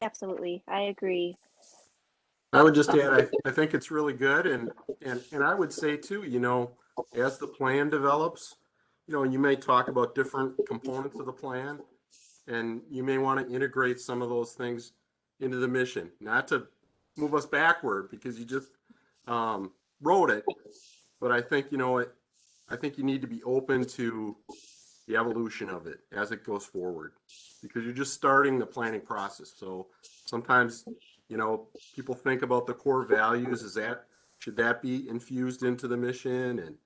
Absolutely. I agree. I would just add, I think it's really good, and I would say too, as the plan develops, you may talk about different components of the plan, and you may want to integrate some of those things into the mission, not to move us backward because you just wrote it, but I think I think you need to be open to the evolution of it as it goes forward, because you're just starting the planning process. So sometimes people think about the core values. Should that be infused into the mission, and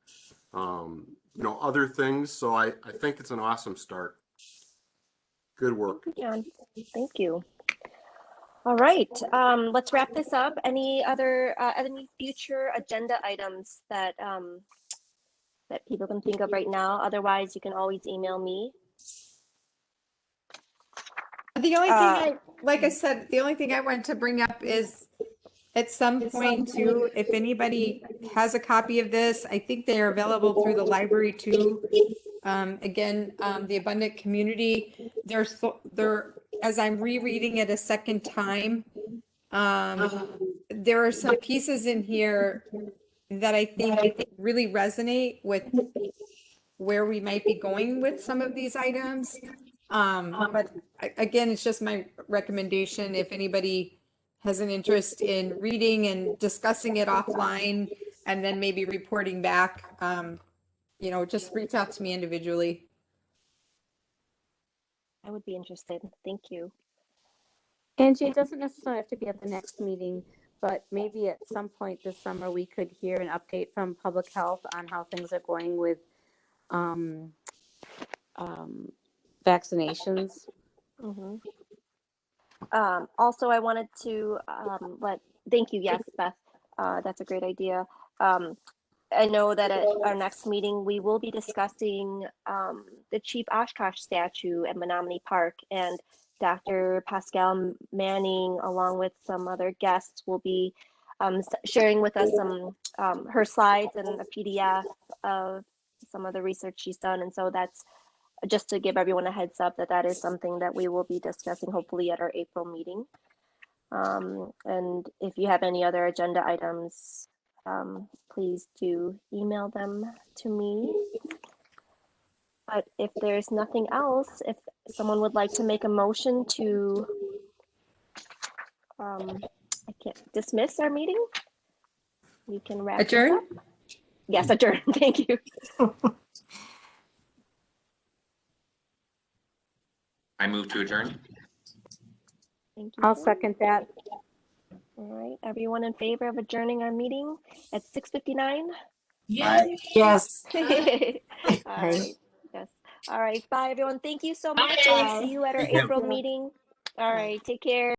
other things. So I think it's an awesome start. Good work. John. Thank you. All right. Let's wrap this up. Any future agenda items that that people can think of right now? Otherwise, you can always email me. The only thing like I said, the only thing I want to bring up is at some point too, if anybody has a copy of this, I think they are available through the library too. Again, the Abundant Community, they're as I'm rereading it a second time, there are some pieces in here that I think really resonate with where we might be going with some of these items. But again, it's just my recommendation. If anybody has an interest in reading and discussing it offline and then maybe reporting back, just reach out to me individually. I would be interested. Thank you. Angie, it doesn't necessarily have to be at the next meeting, but maybe at some point this summer we could hear an update from public health on how things are going with vaccinations. Mm-hmm. Also, I wanted to thank you. Yes, Beth, that's a great idea. I know that at our next meeting, we will be discussing the Chief Oshkosh statue at Menominee Park, and Dr. Pascal Manning, along with some other guests, will be sharing with us some her slides and a PDF of some of the research she's done. And so that's just to give everyone a heads up that that is something that we will be discussing hopefully at our April meeting. And if you have any other agenda items, please do email them to me. But if there's nothing else, if someone would like to make a motion to I can't dismiss our meeting, we can wrap this Adjourn? up. Yes, adjourn. Thank you. I move to adjourn. Thank you. I'll second that. All right, everyone in favor of adjourning our meeting at 6:59? Yay. Yes. All right. Yes. All right. Bye, everyone. Thank you so much. Bye. See you at our Thank you. April meeting. All right. Take care.